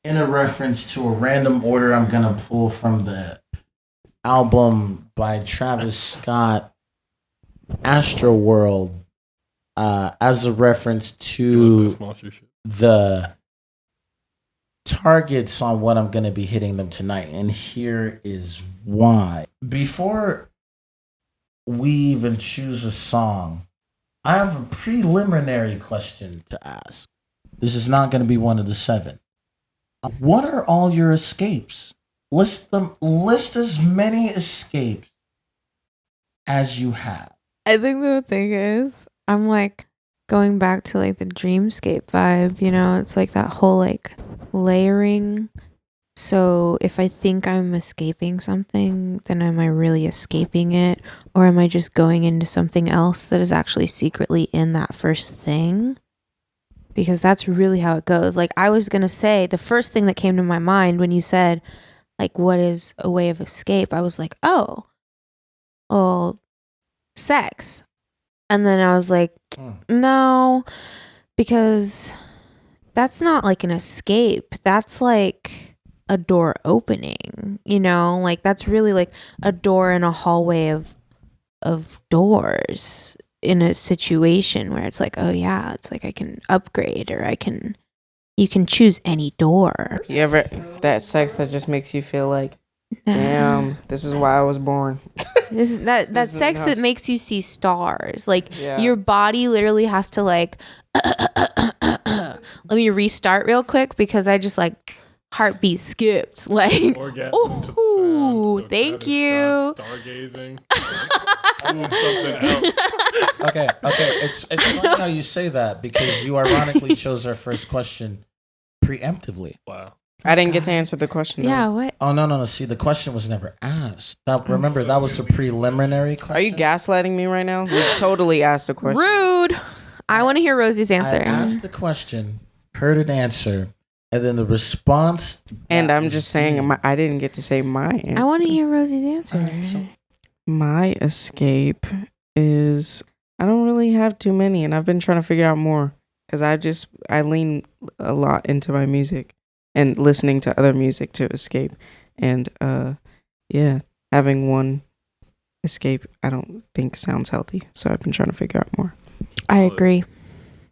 in a reference to a random order I'm gonna pull from the album by Travis Scott, Astroworld, as a reference to Sponsorship. the targets on what I'm going to be hitting them tonight. And here is why. Before we even choose a song, I have a preliminary question to ask. This is not going to be one of the 7. What are all your escapes? List them. List as many escapes as you have. I think the thing is, I'm like going back to like the dreamscape vibe, it's like that whole like layering. So if I think I'm escaping something, then am I really escaping it? Or am I just going into something else that is actually secretly in that first thing? Because that's really how it goes. Like I was going to say, the first thing that came to my mind when you said, like, what is a way of escape? I was like, oh, well, sex. And then I was like, no, because that's not like an escape. That's like a door opening, like that's really like a door in a hallway of doors in a situation where it's like, oh yeah, it's like I can upgrade or you can choose any door. You ever that sex that just makes you feel like Damn, this is why I was born. This is that This is sex enough. that makes you see stars. Like Yeah. your body literally has to like let me restart real quick because I just like heartbeat skipped. Like Orgasm to the oh, sound of thank Travis you. Scott stargazing. Doing something else. Okay. It's funny how you say that because you ironically chose our first question preemptively. Wow. I didn't get to answer the question. though. Yeah, what? Oh no. See, the question was never asked. Remember, that was a preliminary question. Are you gaslighting me right now? You totally asked a question. Rude. I want to hear Rosie's answer. I asked the question, heard an answer, and then the response. And that I'm was just saying, deemed- I didn't get to say my answer. I want to hear Rosie's answer. Alright, so- My escape is I don't really have too many, and I've been trying to figure out more because I lean a lot into my music and listening to other music to escape, and yeah, having one escape I don't think sounds healthy, so I've been trying to figure out more. I agree.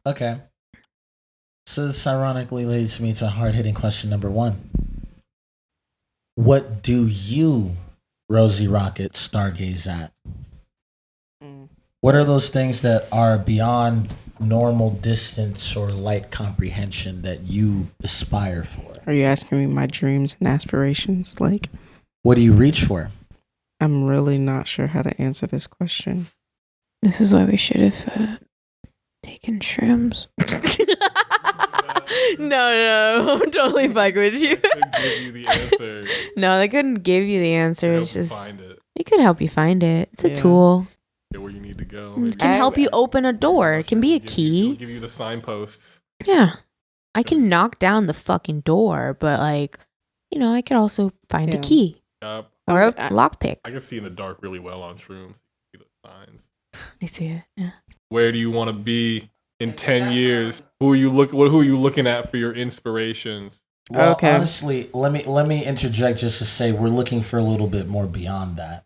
Okay. So this ironically leads me to hard-hitting question number 1. What do you, Rosie Rocket, stargaze at? What are those things that are beyond normal distance or light comprehension that you aspire for? Are you asking me my dreams and aspirations? Like, What do you reach for? I'm really not sure how to answer this question. This is why we should have taken shrooms. No, I'm totally fucking with you. Could give you the answer. No, they couldn't give you the answer. Help It's you just find it. it could help you find it. It's a Yeah. tool. Get where you need to go. It can help you open a door. It can be a key. Give you the signposts. Yeah. I can knock down the fucking door, but like, I could also find a Yeah. key Yep. or a I- lockpick. I can see in the dark really well on shrooms. See the signs. I see it. Yeah. Where do you want to be in 10 years? Who are you looking at for your inspirations? Well, Okay. honestly, let me interject just to say we're looking for a little bit more beyond that.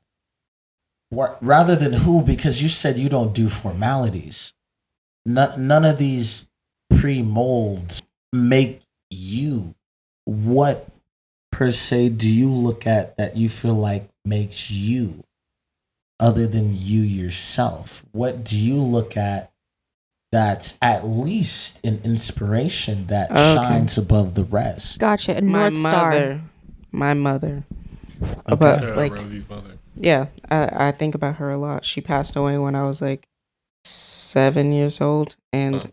Rather than who, because you said you don't do formalities. None of these pre-molds make you. What per se do you look at that you feel like makes you, other than you yourself? What do you look at that's at least an inspiration that Okay. shines above the rest? Gotcha. A My North Star. mother. My mother. Okay. But Yeah, like, Rosie's mother. yeah, I think about her a lot. She passed away when I was like 7 years old, and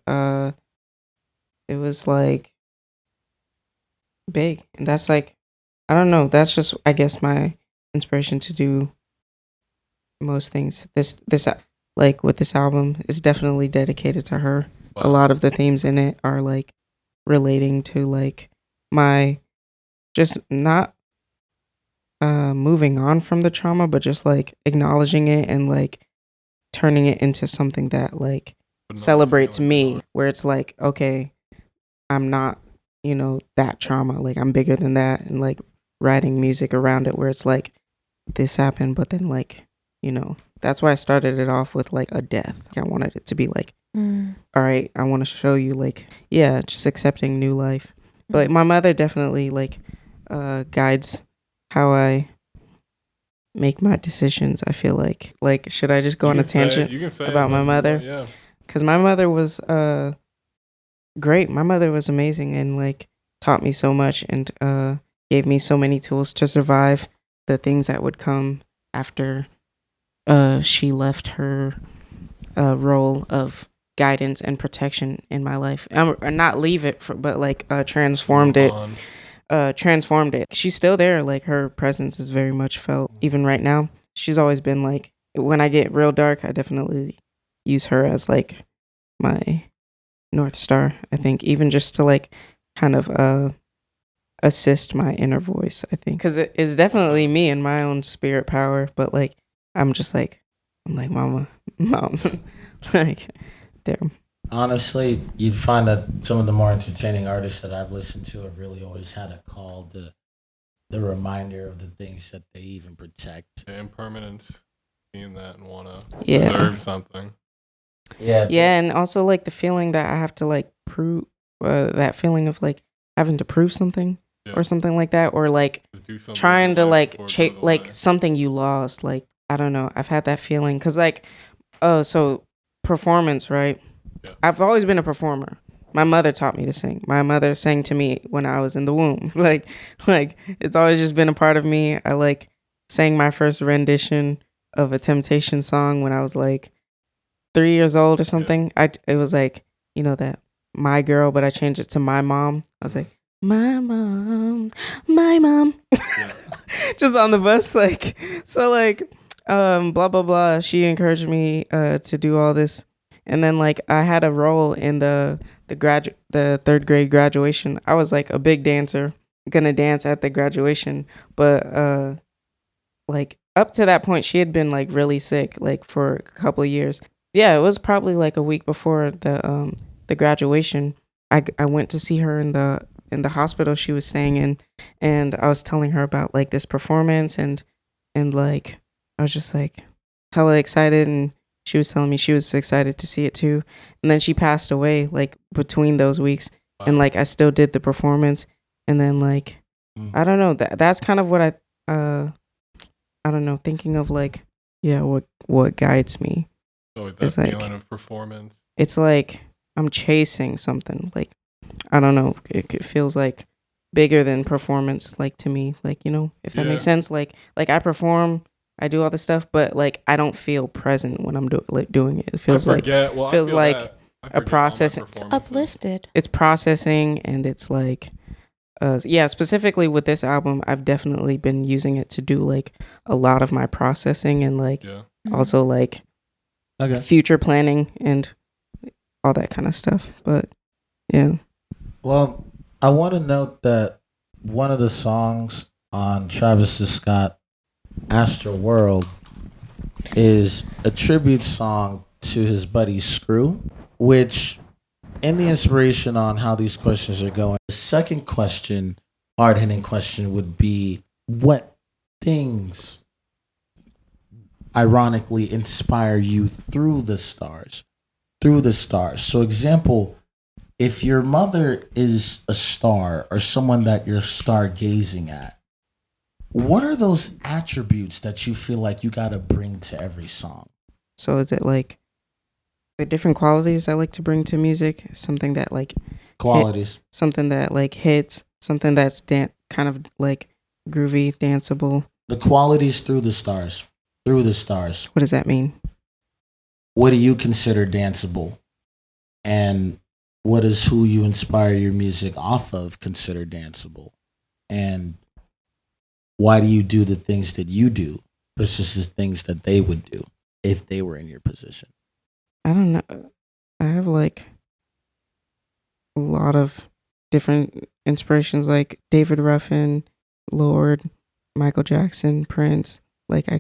it was like big. And that's like, I don't know. That's just, I guess, my inspiration to do most things. This like with this album is definitely dedicated to her. A lot of the themes in it are like relating to like my just not moving on from the trauma, but just like acknowledging it and like turning it into something that like But no celebrates feelings me, are- where it's like, okay, I'm not, that trauma, like I'm bigger than that, and like writing music around it where it's like this happened, but then like, that's why I started it off with like a death. I wanted it to be like, all right, I want to show you like, yeah, just accepting new life. But my mother definitely like guides how I make my decisions. I feel like should I just go You on a can say- tangent you can say about my whatever you mother? want, Yeah. Because my mother was great. My mother was amazing and like taught me so much and gave me so many tools to survive the things that would come after she left her role of guidance and protection in my life. Not leave it, but like transformed it. Transformed it. She's still there. Like her presence is very much felt even right now. She's always been like, when I get real dark, I definitely use her as like my North Star. I think even just to like kind of assist my inner voice. I think because it is definitely me and my own spirit power. But like I'm like mom, like damn. Honestly, you'd find that some of the more entertaining artists that I've listened to have really always had a call to the reminder of the things that they even protect. Impermanence. Seeing that and want to Yeah. preserve something. Yeah. Yeah, and also like the feeling that I have to like prove that feeling of like having to prove something. or something like that, or like Just do something trying in to life like before it goes like away. something you lost. Like, I don't know. I've had that feeling because like, so performance, right? Yeah. I've always been a performer. My mother taught me to sing. My mother sang to me when I was in the womb. like it's always just been a part of me. I like sang my first rendition of a Temptation song when I was like 3 years old or something. It was like, you know, that My Girl, but I changed it to My Mom. I was like, my mom, my mom. Just on the bus, like, so like, blah blah blah. She encouraged me to do all this, and then like I had a role in the third grade graduation. I was like a big dancer, gonna dance at the graduation, but like up to that point, she had been like really sick, like for a couple of years. Yeah, it was probably like a week before the graduation. I went to see her in the hospital she was staying in, and I was telling her about like this performance and like I was just like hella excited, and she was telling me she was excited to see it too. And then she passed away like between those weeks, and like I still did the performance, and then like I don't know, that's kind of what I don't know, thinking of like, yeah, what guides me. So that It's like- feeling of performance. It's like I'm chasing something. Like, I don't know, it feels like bigger than performance, like to me, like, you know, if that makes Yeah. sense. Like I perform, I do all this stuff, but like I don't feel present when I'm doing it. It feels like I feels feel like that. I a forget all my process. It's performances. Uplifted. it's processing, and it's like yeah, specifically with this album, I've definitely been using it to do like a lot of my processing, and like Yeah. also like Okay. future planning and all that kind of stuff. But yeah. Well, I want to note that one of the songs on Travis Scott Astroworld is a tribute song to his buddy Screw, which in the inspiration on how these questions are going, the second question, hard-hitting question, would be what things ironically inspire you through the stars? Through the stars. So example, if your mother is a star or someone that you're stargazing at, what are those attributes that you feel like you got to bring to every song? So is it like the different qualities I like to bring to music? Something that like Qualities. something that like hits, something that's kind of like groovy, danceable. The qualities through the stars. Through the stars. What does that mean? What do you consider danceable? And what is who you inspire your music off of consider danceable? And why do you do the things that you do versus the things that they would do if they were in your position? I don't know. I have like a lot of different inspirations, like David Ruffin, Lord, Michael Jackson, Prince. Like I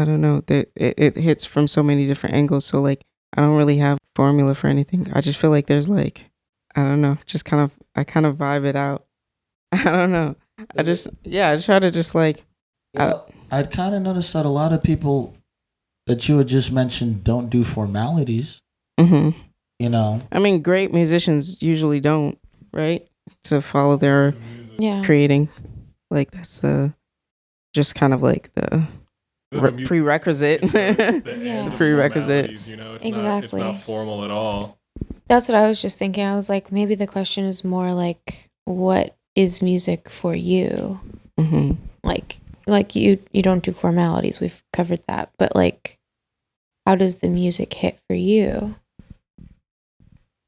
don't know, that it hits from so many different angles. So like I don't really have a formula for anything. I just feel like there's like, I don't know, just I kind of vibe it out. I don't know. I try to just like, I'd kind of noticed that a lot of people that you had just mentioned don't do formalities. mm-hmm. You know, I mean, great musicians usually don't, right? To follow their Yeah. creating. Like that's just kind of like the prerequisite. It's the Yeah. end of Prerequisite. formalities, you know, Exactly. It's not formal at all. That's what I was just thinking. I was like, maybe the question is more like, what is music for you? Mm-hmm. Like you don't do formalities. We've covered that. But like, how does the music hit for you?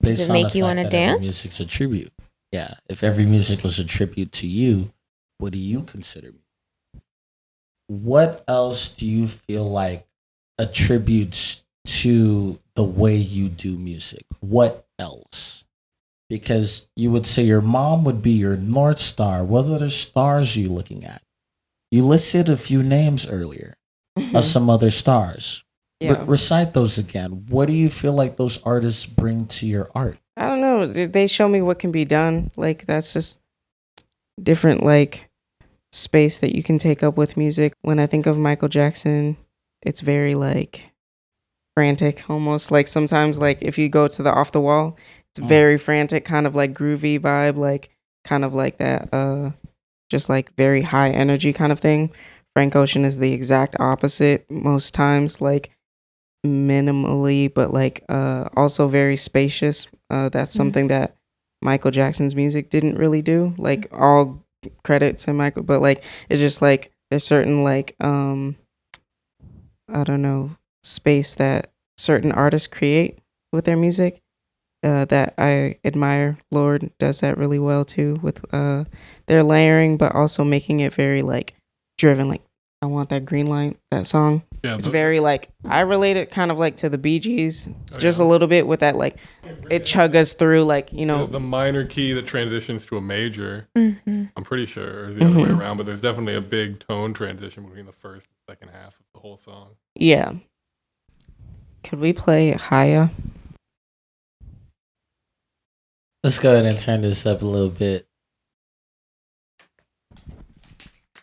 Does based it on make the you fact wanna that every dance? music's a tribute. Yeah. If every music was a tribute to you, what do you consider music? What else do you feel like attributes to the way you do music? What else? Because you would say your mom would be your North Star. What other stars are you looking at? You listed a few names earlier of some other stars. Yeah. Recite those again. What do you feel like those artists bring to your art? I don't know. They show me what can be done. Like that's just different like space that you can take up with music. When I think of Michael Jackson, it's very like frantic almost. Like sometimes like if you go to the Off the Wall, it's very frantic, kind of like groovy vibe. Like kind of like that, just like very high energy kind of thing. Frank Ocean is the exact opposite most times, like minimally, but like also very spacious. That's something that Michael Jackson's music didn't really do. Like all credit to Michael, but like it's just like there's certain like I don't know, space that certain artists create with their music that I admire. Lord does that really well too with their layering, but also making it very like driven. Like I Want That Green Light, that song. Yeah, it's very like I relate it kind of like to the Bee Gees, just a little bit with that like it chuggas through like, you know. There's the minor key that transitions to a major. I'm pretty sure, or the other way around, but there's definitely a big tone transition between the first and second half of the whole song. Yeah. Could we play Haya? Let's go ahead and turn this up a little bit.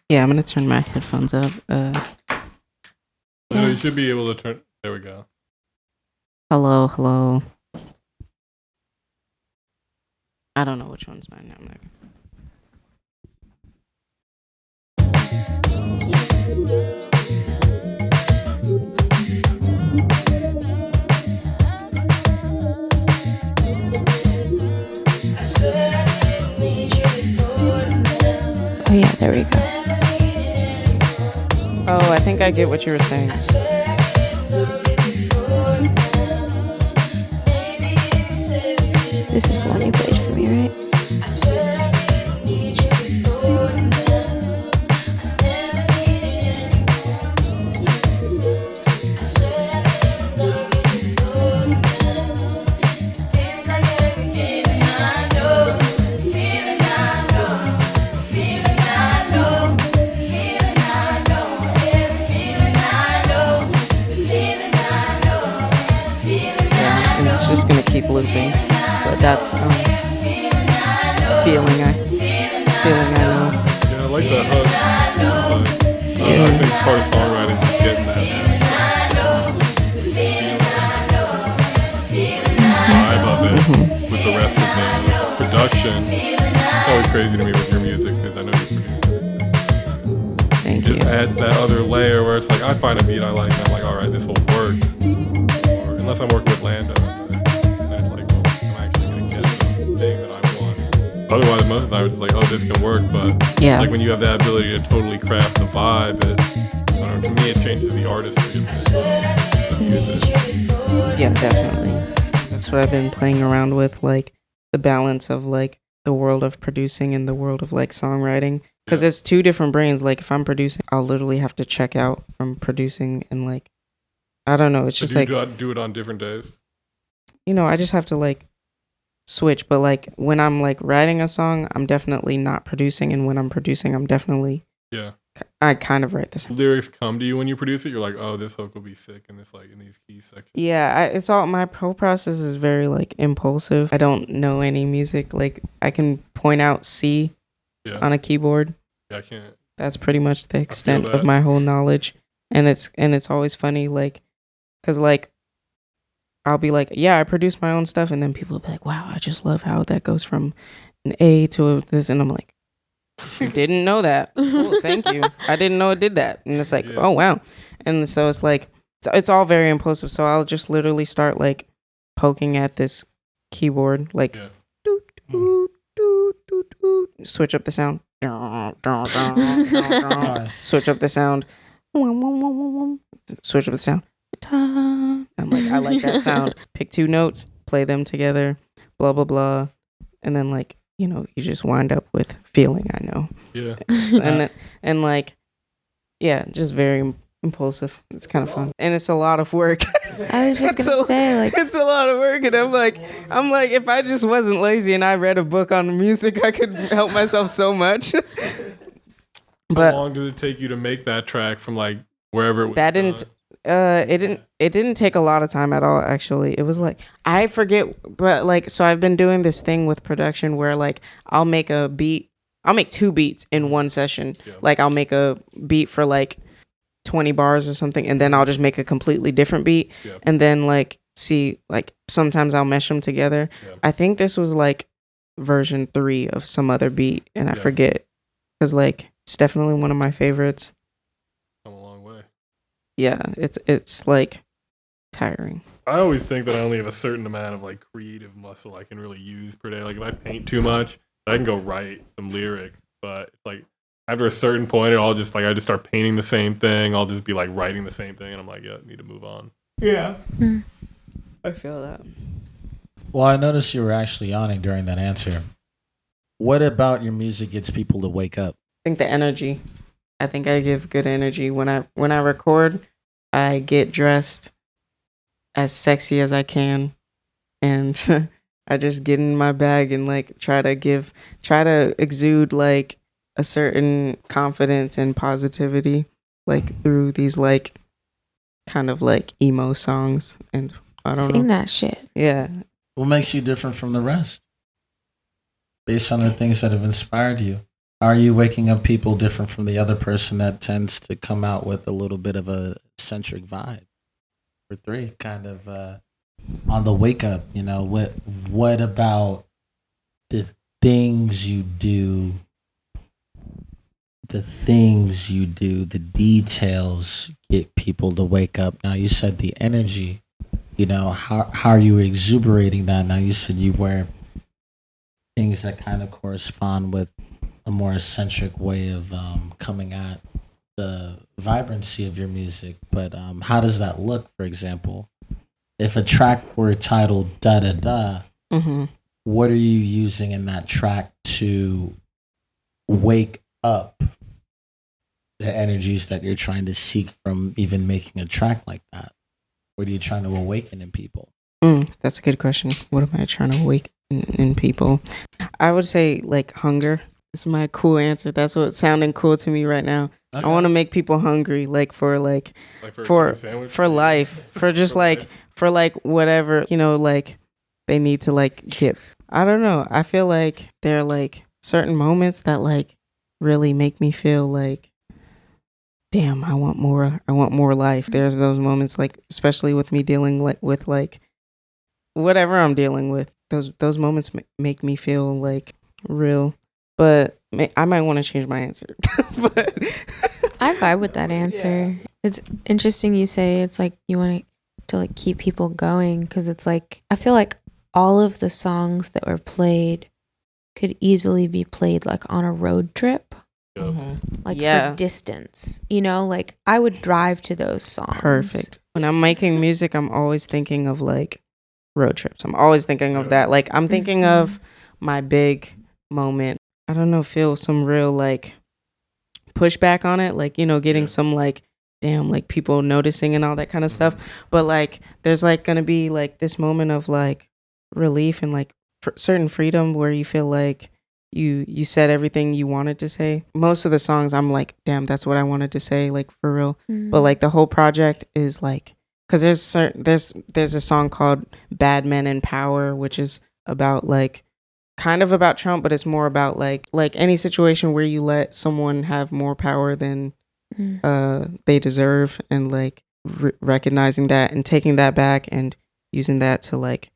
Yeah, I'm gonna turn my headphones up. You should be able to turn. There we go. Hello. I don't know which one's mine. I'm not. Oh yeah, there we go. Oh, I think I get what you were saying. This is the one you played for me, right? Just gonna keep looping, but that's feeling I know. Yeah, I like that hook. I think part of songwriting is getting that vibe of it with the rest of the production. It's always crazy to me with your music because I know you produce it. Thank it just you. adds that other layer where it's like I find a beat I like and I'm like, all right, this will work. Or unless I'm working with Lando. Otherwise, most of the time it's like, oh, this can work, but like when you have that ability to totally craft the vibe, I don't know, to me it changes the artistry of the music. Yeah, definitely. That's what I've been playing around with, like the balance of like the world of producing and the world of like songwriting, because it's two different brains. Like if I'm producing, I'll literally have to check out from producing and like, I don't know, it's just like do it on different days. You know, I just have to like switch, but like when I'm like writing a song, I'm definitely not producing, and when I'm producing, I'm definitely I kind of write the song. Lyrics come to you when you produce it. You're like, oh, this hook will be sick in this like in these key sections. Yeah, it's all my whole process is very like impulsive. I don't know any music. Like I can point out C on a keyboard. Yeah, I can't. That's pretty much the extent of my whole knowledge, and it's always funny, like, cause like I'll be like, yeah, I produce my own stuff, and then people will be like, wow, I just love how that goes from an A to this, and I'm like, didn't know that. Cool, thank you. I didn't know it did that, and it's like, oh wow, and so it's like it's all very impulsive. So I'll just literally start like poking at this keyboard, like, doot, doot, doot, doot, doot. Switch up the sound, switch up the sound, switch up the sound. I'm like, I like that sound. Pick two notes, play them together, blah blah blah, and then like, you know, you just wind up with feeling. I know. Yeah. and like, yeah, just very impulsive. It's kind of fun, and it's a lot of work. I was just gonna say, like, it's a lot of work, and I'm like, if I just wasn't lazy and I read a book on music, I could help myself so much. How long did it take you to make that track from like wherever it was? That didn't. It didn't take a lot of time at all, actually. It was like, I forget, but like, so I've been doing this thing with production where like I'll make two beats in one session. Like I'll make a beat for like 20 bars or something, and then I'll just make a completely different beat, and then like see, like sometimes I'll mesh them together. I think this was like version 3 of some other beat, and I forget, because like it's definitely one of my favorites. Come a long way. Yeah, it's like tiring. I always think that I only have a certain amount of like creative muscle I can really use per day. Like if I paint too much, I can go write some lyrics, but it's like after a certain point, I just start painting the same thing. I'll just be like writing the same thing, and I'm like, yeah, I need to move on. Yeah, I feel that. Well, I noticed you were actually yawning during that answer. What about your music gets people to wake up? I think the energy. I think I give good energy when I record. I get dressed as sexy as I can, and I just get in my bag and like try to exude like a certain confidence and positivity, like through these like kind of like emo songs, and I don't Sing know. that shit. Yeah. What makes you different from the rest? Based on the things that have inspired you, are you waking up people different from the other person that tends to come out with a little bit of a eccentric vibe? For 3, kind of on the wake up, you know, what about the things you do, the details get people to wake up? Now you said the energy, you know, how are you exuberating that? Now you said you wear things that kind of correspond with a more eccentric way of coming at the vibrancy of your music, but how does that look? For example, if a track were titled Da Da Da, what are you using in that track to wake up the energies that you're trying to seek from even making a track like that? What are you trying to awaken in people? That's a good question. What am I trying to awaken in people? I would say like hunger. It's my cool answer. That's what's sounding cool to me right now. Okay. I want to make people hungry, like for life, for just for whatever, you know, like they need to like get. I don't know. I feel like there are like certain moments that like really make me feel like, damn, I want more. I want more life. There's those moments, like especially with me dealing like with like whatever I'm dealing with. Those moments make me feel like real. But I might want to change my answer. But I vibe with that answer. Yeah. It's interesting you say it's like you want to like keep people going, because it's like I feel like all of the songs that were played could easily be played like on a road trip. Like for distance, you know, like I would drive to those songs. Perfect. When I'm making music, I'm always thinking of like road trips. I'm always thinking of that. Like I'm thinking of my big moment. I don't know, feel some real like pushback on it, like, you know, getting some like, damn, like people noticing and all that kind of stuff. But like there's like gonna be like this moment of like relief and like certain freedom where you feel like you said everything you wanted to say. Most of the songs I'm like, damn, that's what I wanted to say, like for real. But like the whole project is like, because there's a song called Bad Men in Power, which is about like kind of about Trump, but it's more about like any situation where you let someone have more power than they deserve, and like recognizing that and taking that back and using that to like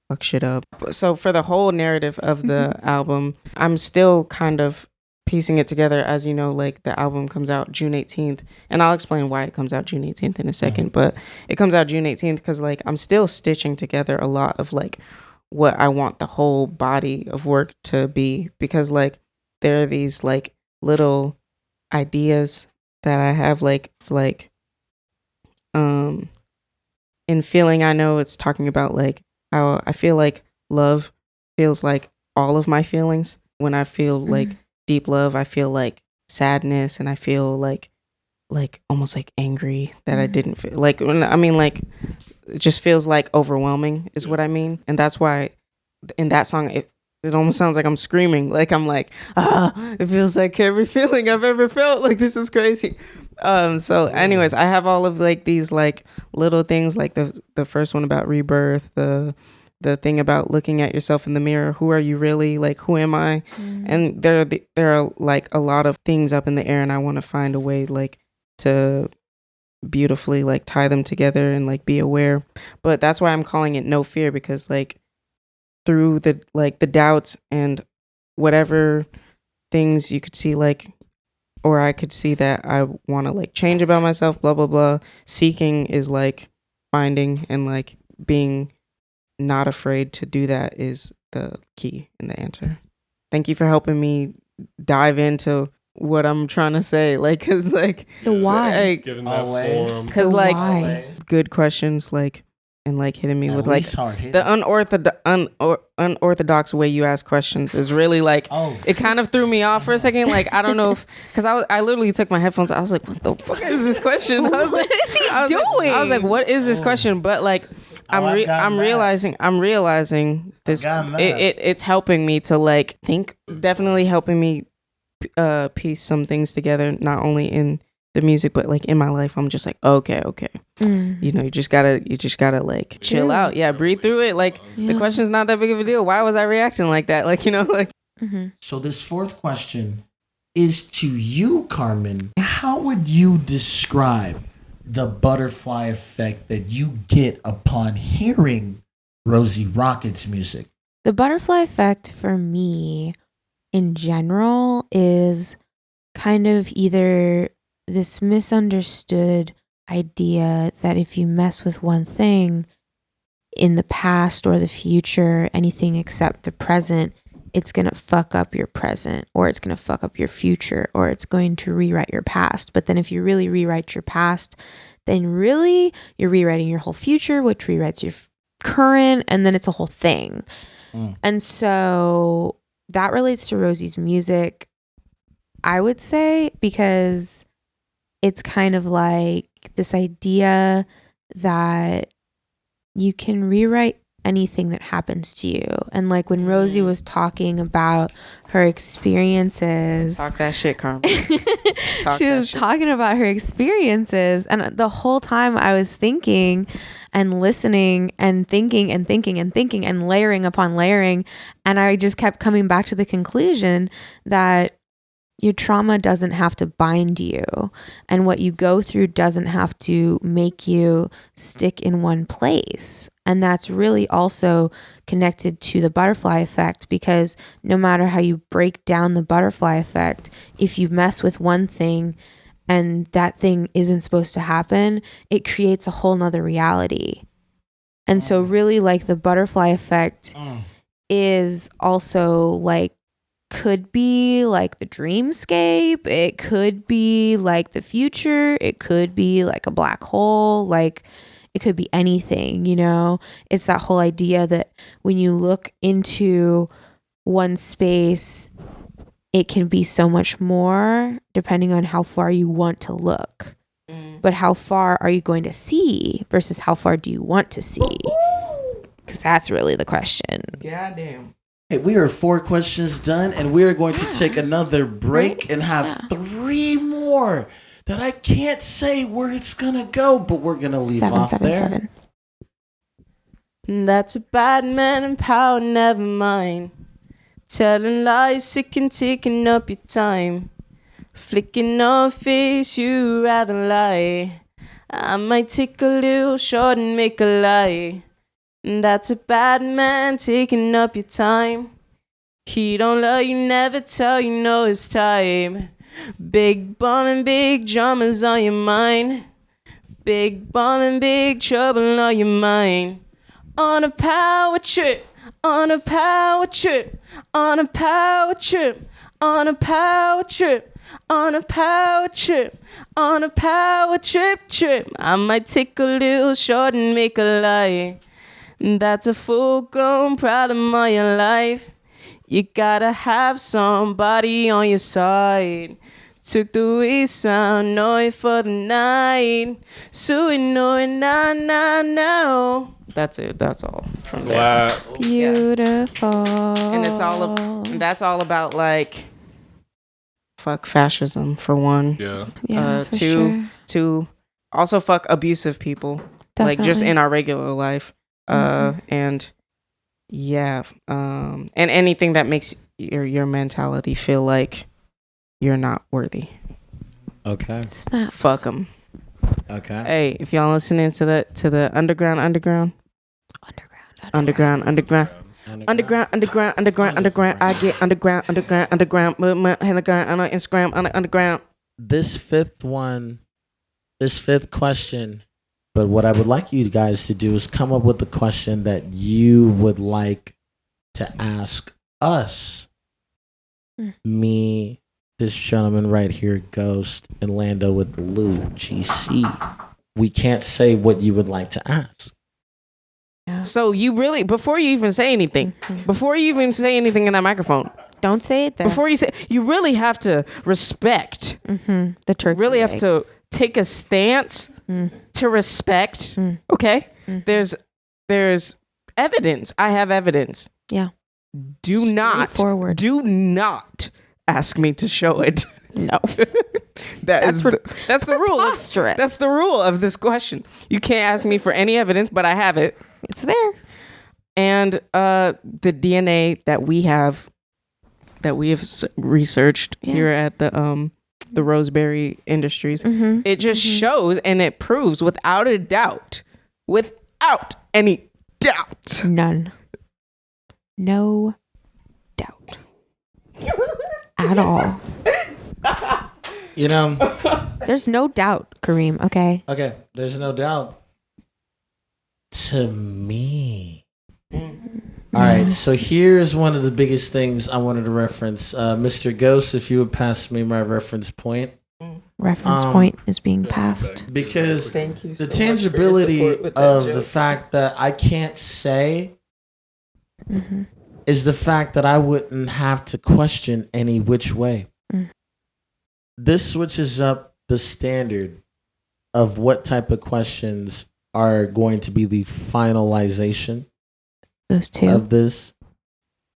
fuck shit up. So for the whole narrative of the album, I'm still kind of piecing it together. As you know, like the album comes out June 18th, and I'll explain why it comes out June 18th in a second, but it comes out June 18th because like I'm still stitching together a lot of like what I want the whole body of work to be, because like there are these like little ideas that I have, like it's like in Feeling I Know, it's talking about like how I feel like love feels like all of my feelings. When I feel like deep love, I feel like sadness, and I feel like almost like angry that I didn't feel like when I mean like it just feels like overwhelming is what I mean. And that's why in that song it almost sounds like I'm screaming, like I'm like, it feels like every feeling I've ever felt, like this is crazy. So anyways, I have all of like these like little things, like the first one about rebirth, the thing about looking at yourself in the mirror, who are you really, like who am I? And there are like a lot of things up in the air, and I want to find a way like to beautifully like tie them together and like be aware. But that's why I'm calling it No Fear, because like through the doubts and whatever things you could see, like, or I could see that I want to like change about myself, blah blah blah. Seeking is like finding, and like being not afraid to do that is the key and the answer. Thank you for helping me dive into what I'm trying to say, like, cause like The why. like, Given that Always. form. cause The like why. good questions, like, and like hitting me At with like least hard hitting. the unorthodox way you ask questions is really like, Oh. it kind of threw me off for a second. Like, I don't know if, because I literally took my headphones. I was like, what the fuck is this question? I was like, What is he I was doing? I was like, what is this question? But like, I've gotten that. I'm realizing this. gotten that. It's helping me to like think. Definitely helping me piece some things together. Not only in the music, but like in my life. I'm just like, okay. You know, you just gotta like chill Yeah. out. Yeah, breathe through it. Like the Yeah. question's not that big of a deal. Why was I reacting like that? Like, you know, like. So this fourth question is to you, Carmen. How would you describe the butterfly effect that you get upon hearing Rosie Rocket's music? The butterfly effect for me in general is kind of either this misunderstood idea that if you mess with one thing in the past or the future, anything except the present, it's going to fuck up your present, or it's going to fuck up your future, or it's going to rewrite your past. But then if you really rewrite your past, then really you're rewriting your whole future, which rewrites your current, and then it's a whole thing. And so that relates to Rosie's music, I would say, because it's kind of like this idea that you can rewrite anything that happens to you. And like when Rosie was talking about her experiences, Talk that shit, Carmen. she was talking about her experiences, and the whole time I was thinking and listening and thinking and thinking and thinking and layering upon layering, and I just kept coming back to the conclusion that your trauma doesn't have to bind you, and what you go through doesn't have to make you stick in one place. And that's really also connected to the butterfly effect, because no matter how you break down the butterfly effect, if you mess with one thing and that thing isn't supposed to happen, it creates a whole nother reality. And so really, like, the butterfly effect is also like, could be like the dreamscape, it could be like the future, it could be like a black hole, like it could be anything, you know? It's that whole idea that when you look into one space, it can be so much more depending on how far you want to look. But how far are you going to see versus how far do you want to see? Because that's really the question. Goddamn. Hey, we are 4 questions done, and we are going to take another break and have 3 more that I can't say where it's gonna go, but we're gonna leave off there. 777. That's a bad man in power, never mind. Telling lies, sick and taking up your time. Flicking off face, you rather lie. I might take a little short and make a lie. That's a bad man taking up your time. He don't love you, never tell you no, it's time. Big ball and big dramas on your mind. Big ball and big trouble on your mind. On a power trip, on a power trip, on a power trip, on a power trip, on a power trip, on a power trip. I might take a little short and make a lie. That's a full-grown problem of your life. You gotta have somebody on your side. Took the waste round, know it for the night. So we know it now. That's it. That's all from there. Wow. Beautiful. And it's that's all about like fuck fascism for one. Yeah. Yeah, for two, sure. also fuck abusive people. Like just Definitely. in our regular life. And yeah, and anything that makes your mentality feel like you're not worthy. Okay. Snaps. Fuck them. Okay. Hey, if y'all listening to the underground, Underground. I get underground. Instagram, underground. This fifth question. But what I would like you guys to do is come up with the question that you would like to ask us. Me, this gentleman right here, Ghost, and Lando with the Lou, GC. We can't say what you would like to ask. So you really, before you even say anything in that microphone, Don't say it there. before you say, you really have to respect. The turkey. Really have leg. to take a stance to respect. Okay, there's evidence. I have evidence. Yeah. Do not ask me to show it. No. That's the rule. Preposterous. That's the rule of this question. You can't ask me for any evidence, but I have it. It's there. And the DNA that we have researched here at the Roseberry Industries, it just shows and it proves without any doubt, None. No doubt. At all. You know, There's no doubt, Kareem, okay? okay, there's no doubt. To me. All right, so here's one of the biggest things I wanted to reference. Mr. Ghost, if you would pass me my reference point. Reference point is being passed. Because Thank you the so much for your tangibility support with that of the joke. fact that I can't say is the fact that I wouldn't have to question any which way. This switches up the standard of what type of questions are going to be the finalization Those two. of this.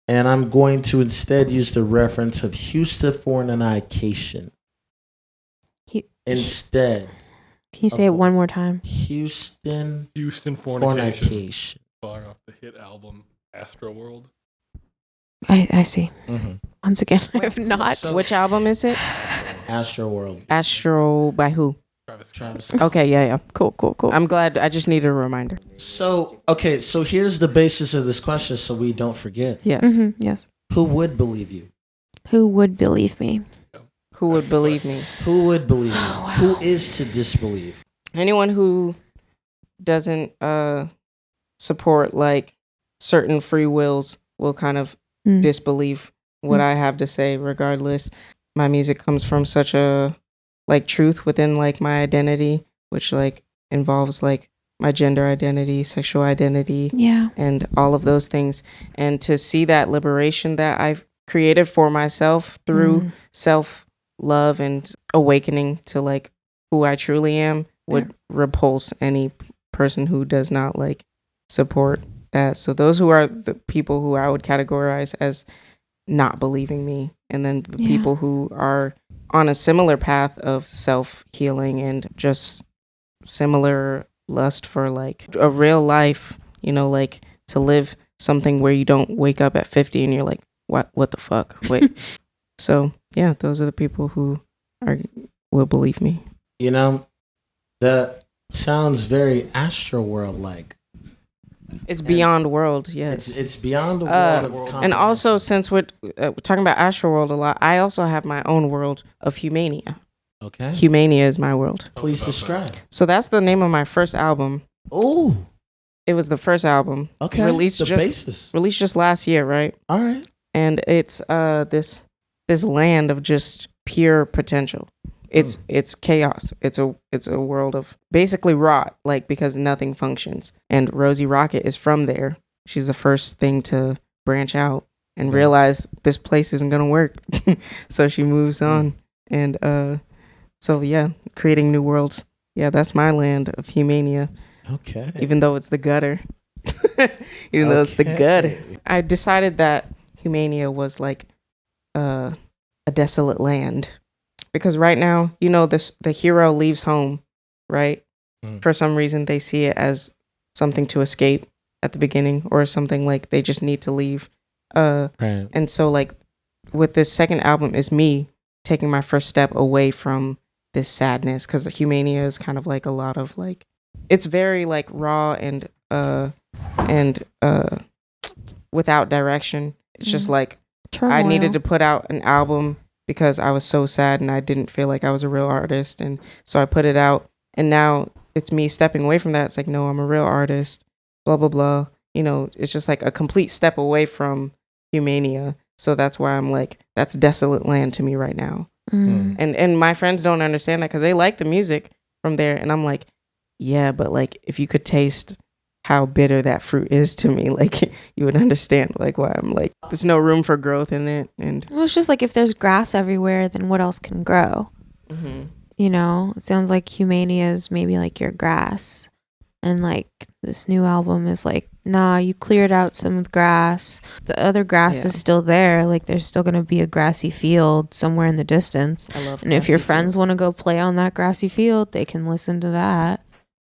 And I'm going to instead use the reference of Houston instead. Can you say it one more time? Houston Fornication. fornication. Falling off the hit album Astroworld. I see. Mm-hmm. Once again, I have not. So- Which album is it? Astroworld. Astro by who? Travis. Okay, yeah. Cool. I'm glad. I just needed a reminder. So, okay, so here's the basis of this question so we don't forget. Yes. Yes. Who would believe you? Who would believe me? Who would believe me? Who would believe you? Who is to disbelieve? Anyone who doesn't support like certain free wills will kind of disbelieve what I have to say regardless. My music comes from such a like truth within like my identity, which like involves like my gender identity, sexual identity, Yeah. and all of those things. And to see that liberation that I've created for myself through self-love and awakening to like who I truly am would repulse any person who does not like support that. So those who are the people who I would categorize as not believing me, and then the people who are on a similar path of self-healing and just similar lust for like a real life, you know, like to live something where you don't wake up at 50 and you're like, what the fuck? Wait. So yeah, those are the people who will believe me. You know, that sounds very Astroworld like. It's beyond world, yes. It's beyond the world of And comprehension. also, since we're talking about Astroworld a lot, I also have my own world of Humania. Okay. Humania is my world. Please describe. So that's the name of my first album. Oh, It was the first album. okay. Released the just basis. released just last year, right? All right. And it's this land of just pure potential. It's chaos. It's a world of basically rot, like because nothing functions. And Rosie Rocket is from there. She's the first thing to branch out and realize this place isn't gonna work. So she moves on. And so yeah, creating new worlds. Yeah, that's my land of Humania. Okay. Even though it's the gutter. Even though it's the gutter. I decided that Humania was like a desolate land. Because right now, you know, the hero leaves home, right? For some reason, they see it as something to escape at the beginning, or something like they just need to leave. Right. And so, like, with this second album, is me taking my first step away from this sadness, because Humania is kind of like a lot of what without direction. It's just like Turmoil. I needed to put out an album because I was so sad and I didn't feel like I was a real artist. And so I put it out. And now it's me stepping away from that. It's like, no, I'm a real artist, blah, blah, blah. You know, it's just like a complete step away from Humania. So that's why I'm like, that's desolate land to me right now. And my friends don't understand that because they like the music from there. And I'm like, yeah, but like if you could taste how bitter that fruit is to me, like you would understand like why I'm like, there's no room for growth in it. And Well, it's just like if there's grass everywhere, then what else can grow? You know, it sounds like Humania is maybe like your grass. And like this new album is like, nah, you cleared out some grass. The other grass is still there. Like there's still going to be a grassy field somewhere in the distance. I love And if your grassy friends fields. want to go play on that grassy field, they can listen to that.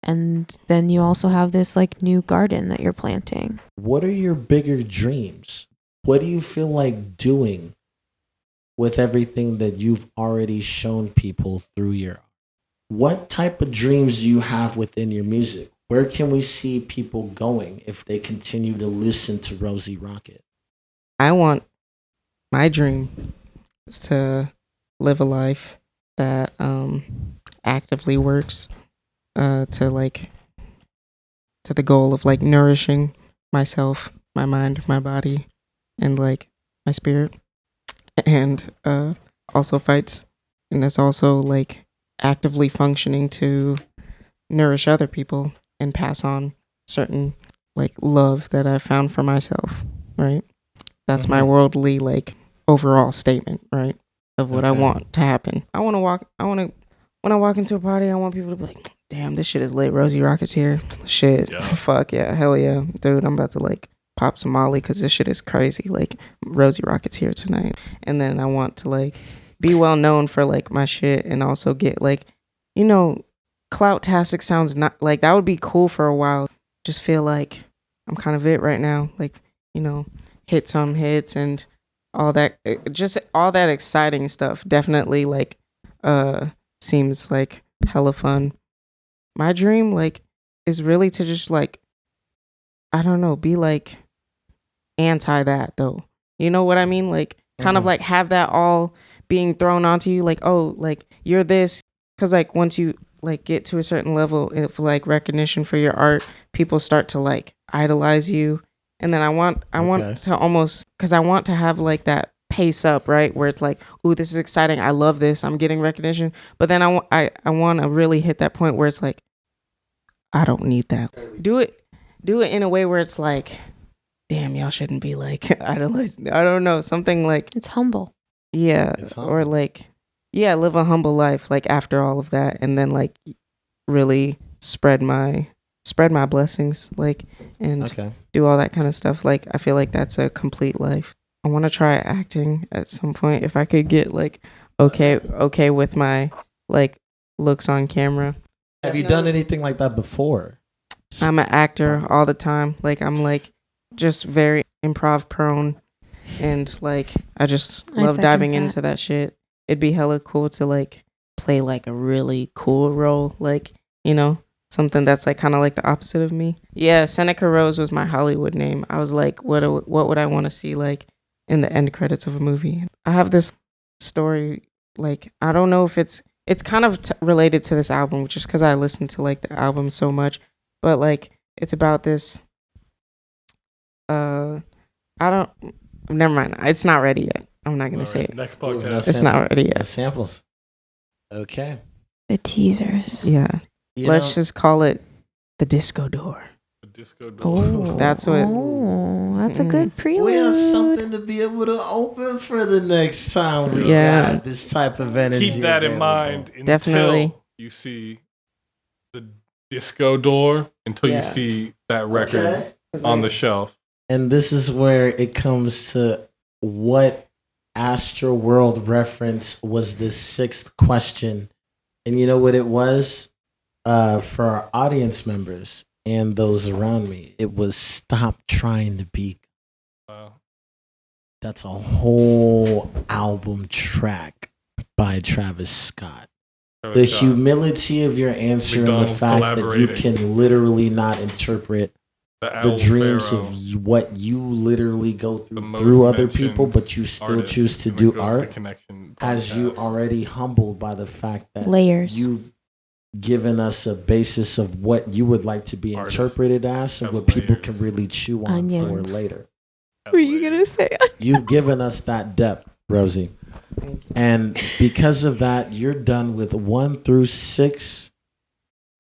And then you also have this like new garden that you're planting. What are your bigger dreams? What do you feel like doing with everything that you've already shown people through your art? What type of dreams do you have within your music? Where can we see people going if they continue to listen to Rosie Rocket? I want, my dream is to live a life that actively works to the goal of like nourishing myself, my mind, my body, and like my spirit, and also fights, and it's also like actively functioning to nourish other people and pass on certain like love that I found for myself, right? That's my worldly like overall statement, right? Of what I want to happen. When I walk into a party, I want people to be like, damn, this shit is lit. Rosie Rocket's here. Shit. Yeah. Fuck yeah. Hell yeah. Dude, I'm about to like pop some Molly because this shit is crazy. Like Rosie Rocket's here tonight. And then I want to like be well known for like my shit and also get like, you know, clout-tastic sounds not like that would be cool for a while. Just feel like I'm kind of it right now. Like, you know, hit some hits and all that, just all that exciting stuff. Definitely like seems like hella fun. My dream like is really to just like, I don't know, be like anti that though. You know what I mean? Like kind of like have that all being thrown onto you, like, oh, like you're this, because like once you like get to a certain level of like recognition for your art, people start to like idolize you. And then I want to almost, because I want to have like that pace up, right, where it's like, ooh, this is exciting, I love this, I'm getting recognition. But then I want to really hit that point where it's like, I don't need that. Do it in a way where it's like, damn, y'all shouldn't be like idolized. I don't know, something like, It's humble. yeah, It's humble. or like, yeah, live a humble life like after all of that, and then like really spread my blessings, like, and do all that kind of stuff. Like I feel like that's a complete life. I want to try acting at some point if I could get like okay with my like looks on camera. Have you done anything like that before? I'm an actor all the time. Like I'm like just very improv prone, and like I just I love second diving that. into that shit. It'd be hella cool to like play like a really cool role, like, you know, something that's like kind of like the opposite of me. Yeah, Seneca Rose was my Hollywood name. I was like, what would I want to see like in the end credits of a movie? I have this story, like I don't know if it's kind of related to this album, just because I listened to like the album so much, but like it's about this. Never mind. It's not ready yet. I'm not gonna say it. Next Ooh, podcast. It's not ready yet. Samples. Okay. The teasers. Yeah. You Let's know, just call it the disco door. The disco door. Oh, That's what- that's a good prelude. we have something to be able to open for the next time we Yeah. got this type of energy. Keep that in available. mind until Definitely. you see the disco door, until Yeah. you see that record Okay. on the shelf. And this is where it comes to what Astroworld reference was the sixth question. And you know what it was? For our audience members and those around me, it was stop trying to be. Wow. That's a whole album track by Travis Scott. The humility of your answer and the McDonald's fact that you collaborating. can literally not interpret the dreams of what you literally go through other people, but you still choose to do art, has you already humbled by the fact that you've given us a basis of what you would like to be interpreted as and what people can really chew on for later. What were you gonna say? You've given us that depth, Rosie. And because of that, you're done with 1 through 6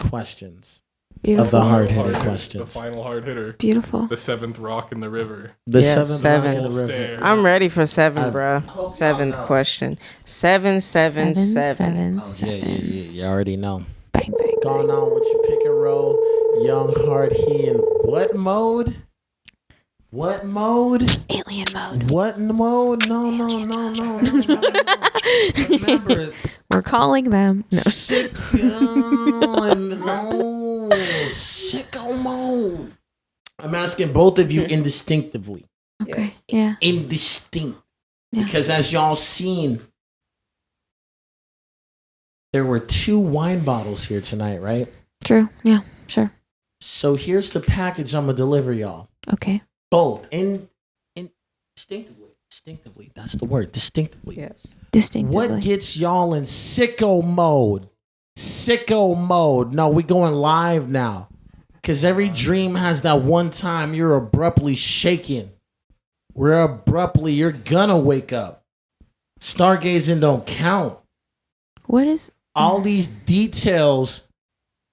questions. Beautiful. Of the hard-hitter questions. The final hard hitter. Beautiful. The 7th rock in the river. The 7th rock in the river. Stare. I'm ready for 7, bro. 7th question. 7, 7, 7. Oh, yeah. You already know. Bang, bang. Going on with your pick and roll. Young Hard He in what mode? What mode? Alien mode. What mode? No. Remember, we're calling them. No. Sicko mode. I'm asking both of you indistinctively. Okay. Yeah. Indistinct. Yeah. Because as y'all seen, there were 2 wine bottles here tonight, right? True. Yeah. Sure. So here's the package I'm gonna deliver y'all. Okay. Both distinctively. That's the word. Distinctively. Yes. Distinctively. What gets y'all in sicko mode? Sicko mode. No, we going live now. Because every dream has that one time you're abruptly shaken. Where abruptly you're gonna wake up. Stargazing don't count. What is all these details,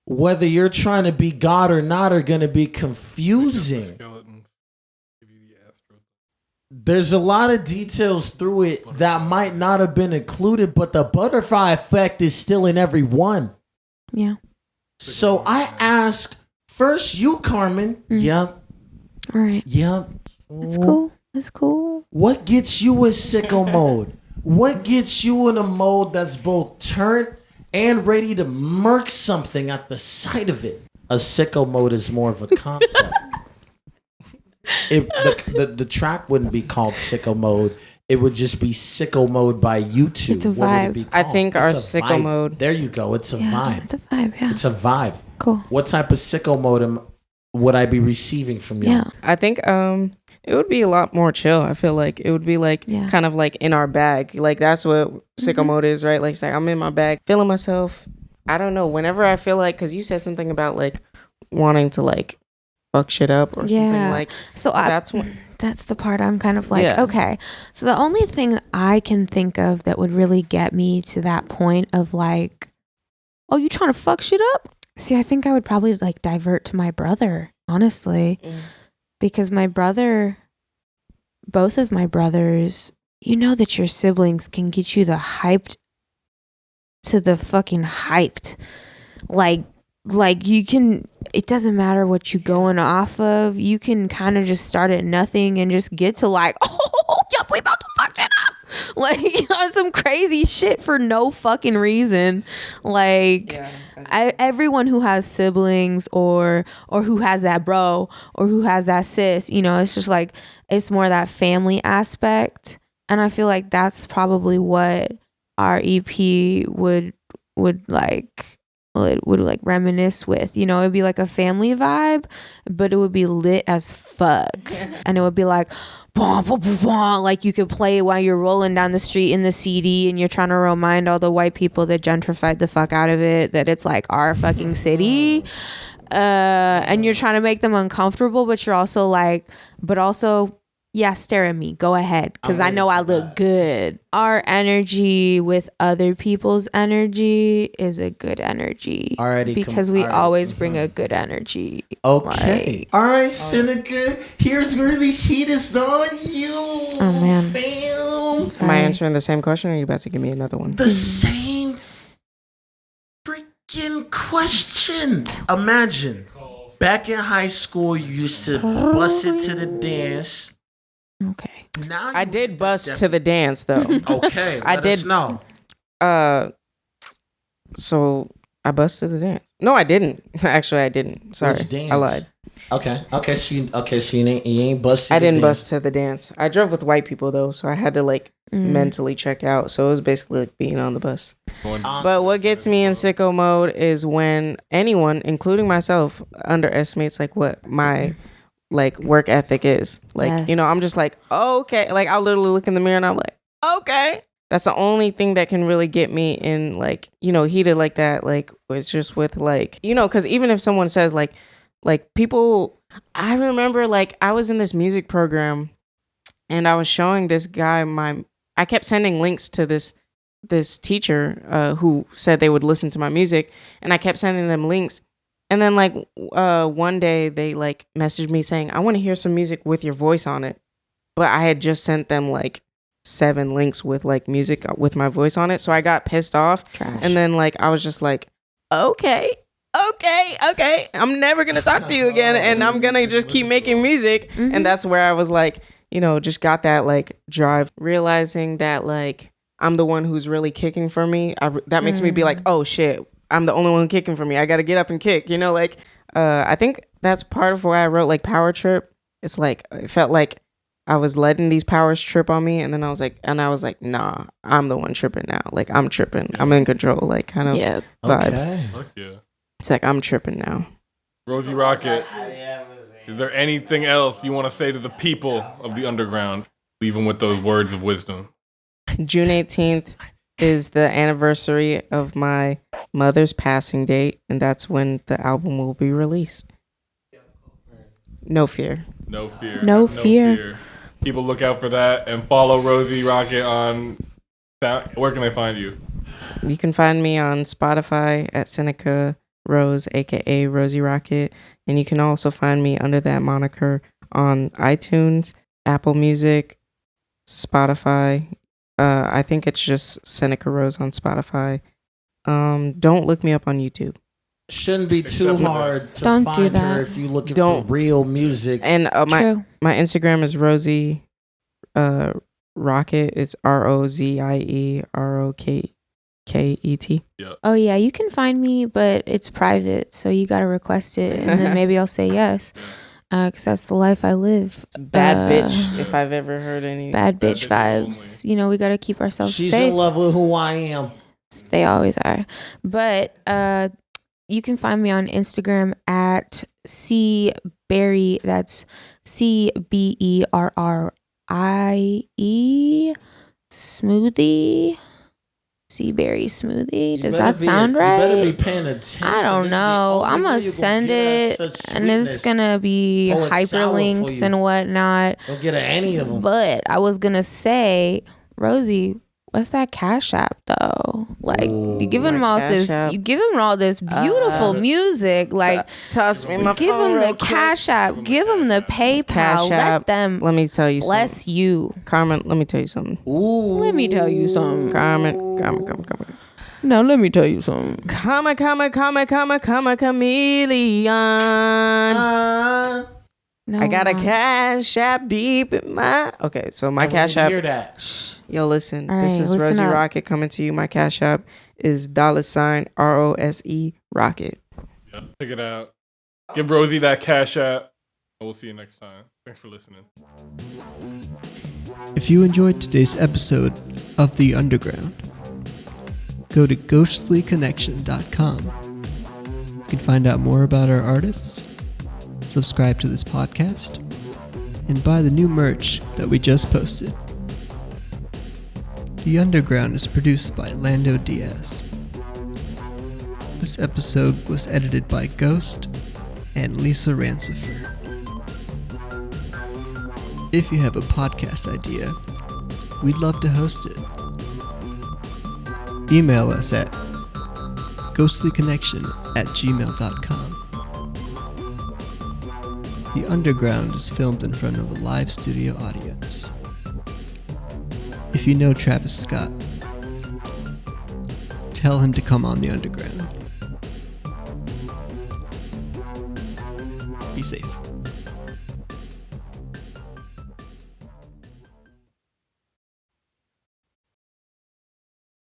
whether you're trying to be God or not, are gonna be confusing. There's a lot of details through it that might not have been included, but the butterfly effect is still in every one. Yeah. So I ask first you, Carmen. Yep. All right. Yep. That's cool. That's cool. What gets you in sicko mode? What gets you in a mode that's both turned and ready to murk something at the sight of it? A sicko mode is more of a concept. If the track wouldn't be called Sicko Mode, it would just be Sicko Mode by YouTube. It's a vibe. What would it be called? I think our Sicko vibe. Mode. There you go. It's a vibe. It's a vibe. Yeah. It's a vibe. Cool. What type of Sicko Mode would I be receiving from you? Yeah. I think it would be a lot more chill. I feel like it would be like kind of like in our bag. Like that's what Sicko Mode is, right? Like it's like I'm in my bag, feeling myself. I don't know. Whenever I feel like, because you said something about like wanting to like fuck shit up or something like. So that's the part I'm kind of like, okay. So the only thing I can think of that would really get me to that point of like, oh, you trying to fuck shit up? See, I think I would probably like divert to my brother, honestly, because both of my brothers, you know that your siblings can get you the hyped to the fucking hyped. Like you can, it doesn't matter what you going off of. You can kind of just start at nothing and just get to like, oh, yep, we about to fuck shit up. Like on some crazy shit for no fucking reason. Like everyone who has siblings or who has that bro or who has that sis, you know, it's just like, it's more that family aspect. And I feel like that's probably what our EP would like reminisce with, you know. It'd be like a family vibe, but it would be lit as fuck. And it would be like bah, bah, bah, bah. Like you could play it while you're rolling down the street in the CD and you're trying to remind all the white people that gentrified the fuck out of it that it's like our fucking city, and you're trying to make them uncomfortable, but you're also like, but also stare at me, go ahead, because I know I look good. Our energy with other people's energy is a good energy because we always bring a good energy. Okay. All right, Seneca, here's where the heat is on you. Oh man, fam. Am I answering the same question or are you about to give me another one? The same freaking question. Imagine back in high school you used to bust it to the dance. Okay. Now I did bust to the dance though. Okay. I did know. So I busted the dance. No, I didn't. Actually, I didn't. Sorry, Which dance? I lied. Okay. So you ain't busted. I didn't bust to the dance. I drove with white people though, so I had to like mentally check out. So it was basically like being on the bus. But what gets me in sicko mode is when anyone, including myself, underestimates like what my like work ethic is. Like, you know, I'm just like, okay. Like, I'll literally look in the mirror and I'm like, okay. That's the only thing that can really get me in, like, you know, heated like that. Like, it's just with like, you know, because even if someone says like people, I remember like I was in this music program and I was showing this guy I kept sending links to this teacher who said they would listen to my music, and I kept sending them links. And then like one day they like messaged me saying, I want to hear some music with your voice on it. But I had just sent them like 7 links with like music with my voice on it. So I got pissed off. Trash. And then like I was just like, okay. I'm never going to talk to you again. And I'm going to just keep making music. Mm-hmm. And that's where I was like, you know, just got that like drive, realizing that like I'm the one who's really kicking for me. That makes me be like, oh shit, I'm the only one kicking for me. I got to get up and kick, you know, like, I think that's part of why I wrote like Power Trip. It's like, it felt like I was letting these powers trip on me. And then I was like, nah, I'm the one tripping now. Like, I'm tripping. I'm in control, like kind of vibe. Okay. Fuck yeah. It's like, I'm tripping now. Rosie Rocket, is there anything else you want to say to the people of the underground? Leave them with those words of wisdom. June 18th is the anniversary of my mother's passing date, and that's when the album will be released. No fear. No fear. No fear. People look out for that and follow Rosie Rocket on. Where can they find you? You can find me on Spotify at Seneca Rose, aka Rosie Rocket, and you can also find me under that moniker on iTunes, Apple Music, Spotify. I think it's just Seneca Rose on Spotify. Don't look me up on YouTube. Shouldn't be too hard to Don't find do that. her if you're looking for real music. And True. my Instagram is Rosie Rocket. It's ROZIE ROKET. Oh yeah, you can find me, but it's private, so you gotta request it, and then maybe I'll say yes, because that's the life I live. Bad bitch, if I've ever heard any. Bad bitch vibes. You know, we gotta keep ourselves She's safe. in love with who I am. They always are. But you can find me on Instagram at cberry. That's CBERRIE smoothie. Berry smoothie. Does that sound right? You better be paying attention. I don't know. I'm gonna send it, and it's gonna be hyperlinks and whatnot. Don't get any of them. But I was gonna say, Rosie, what's that Cash App though? Like, you giving him all this, you give him all this beautiful music. Like, toss me my give phone him the real quick. Cash App, give him the PayPal. Cash Let App. them Let me tell you bless you. Carmen, let me tell you something. Ooh. Let me tell you something. Carmen. Now let me tell you something. Chameleon. No, I got a Cash App deep in my. Okay, so my Cash App. Hear that? Yo, listen. All This right, is listen Rosie up. Rocket coming to you. My Cash App is $ROSE Rocket. Yeah, check it out. Give Rosie that Cash App. And we'll see you next time. Thanks for listening. If you enjoyed today's episode of The Underground, go to ghostlyconnection.com. You can find out more about our artists, subscribe to this podcast, and buy the new merch that we just posted. The Underground is produced by Lando Diaz. This episode was edited by Ghost and Lisa Rancifer. If you have a podcast idea, we'd love to host it. Email us at ghostlyconnection@gmail.com. The Underground is filmed in front of a live studio audience. If you know Travis Scott, tell him to come on The Underground. Be safe.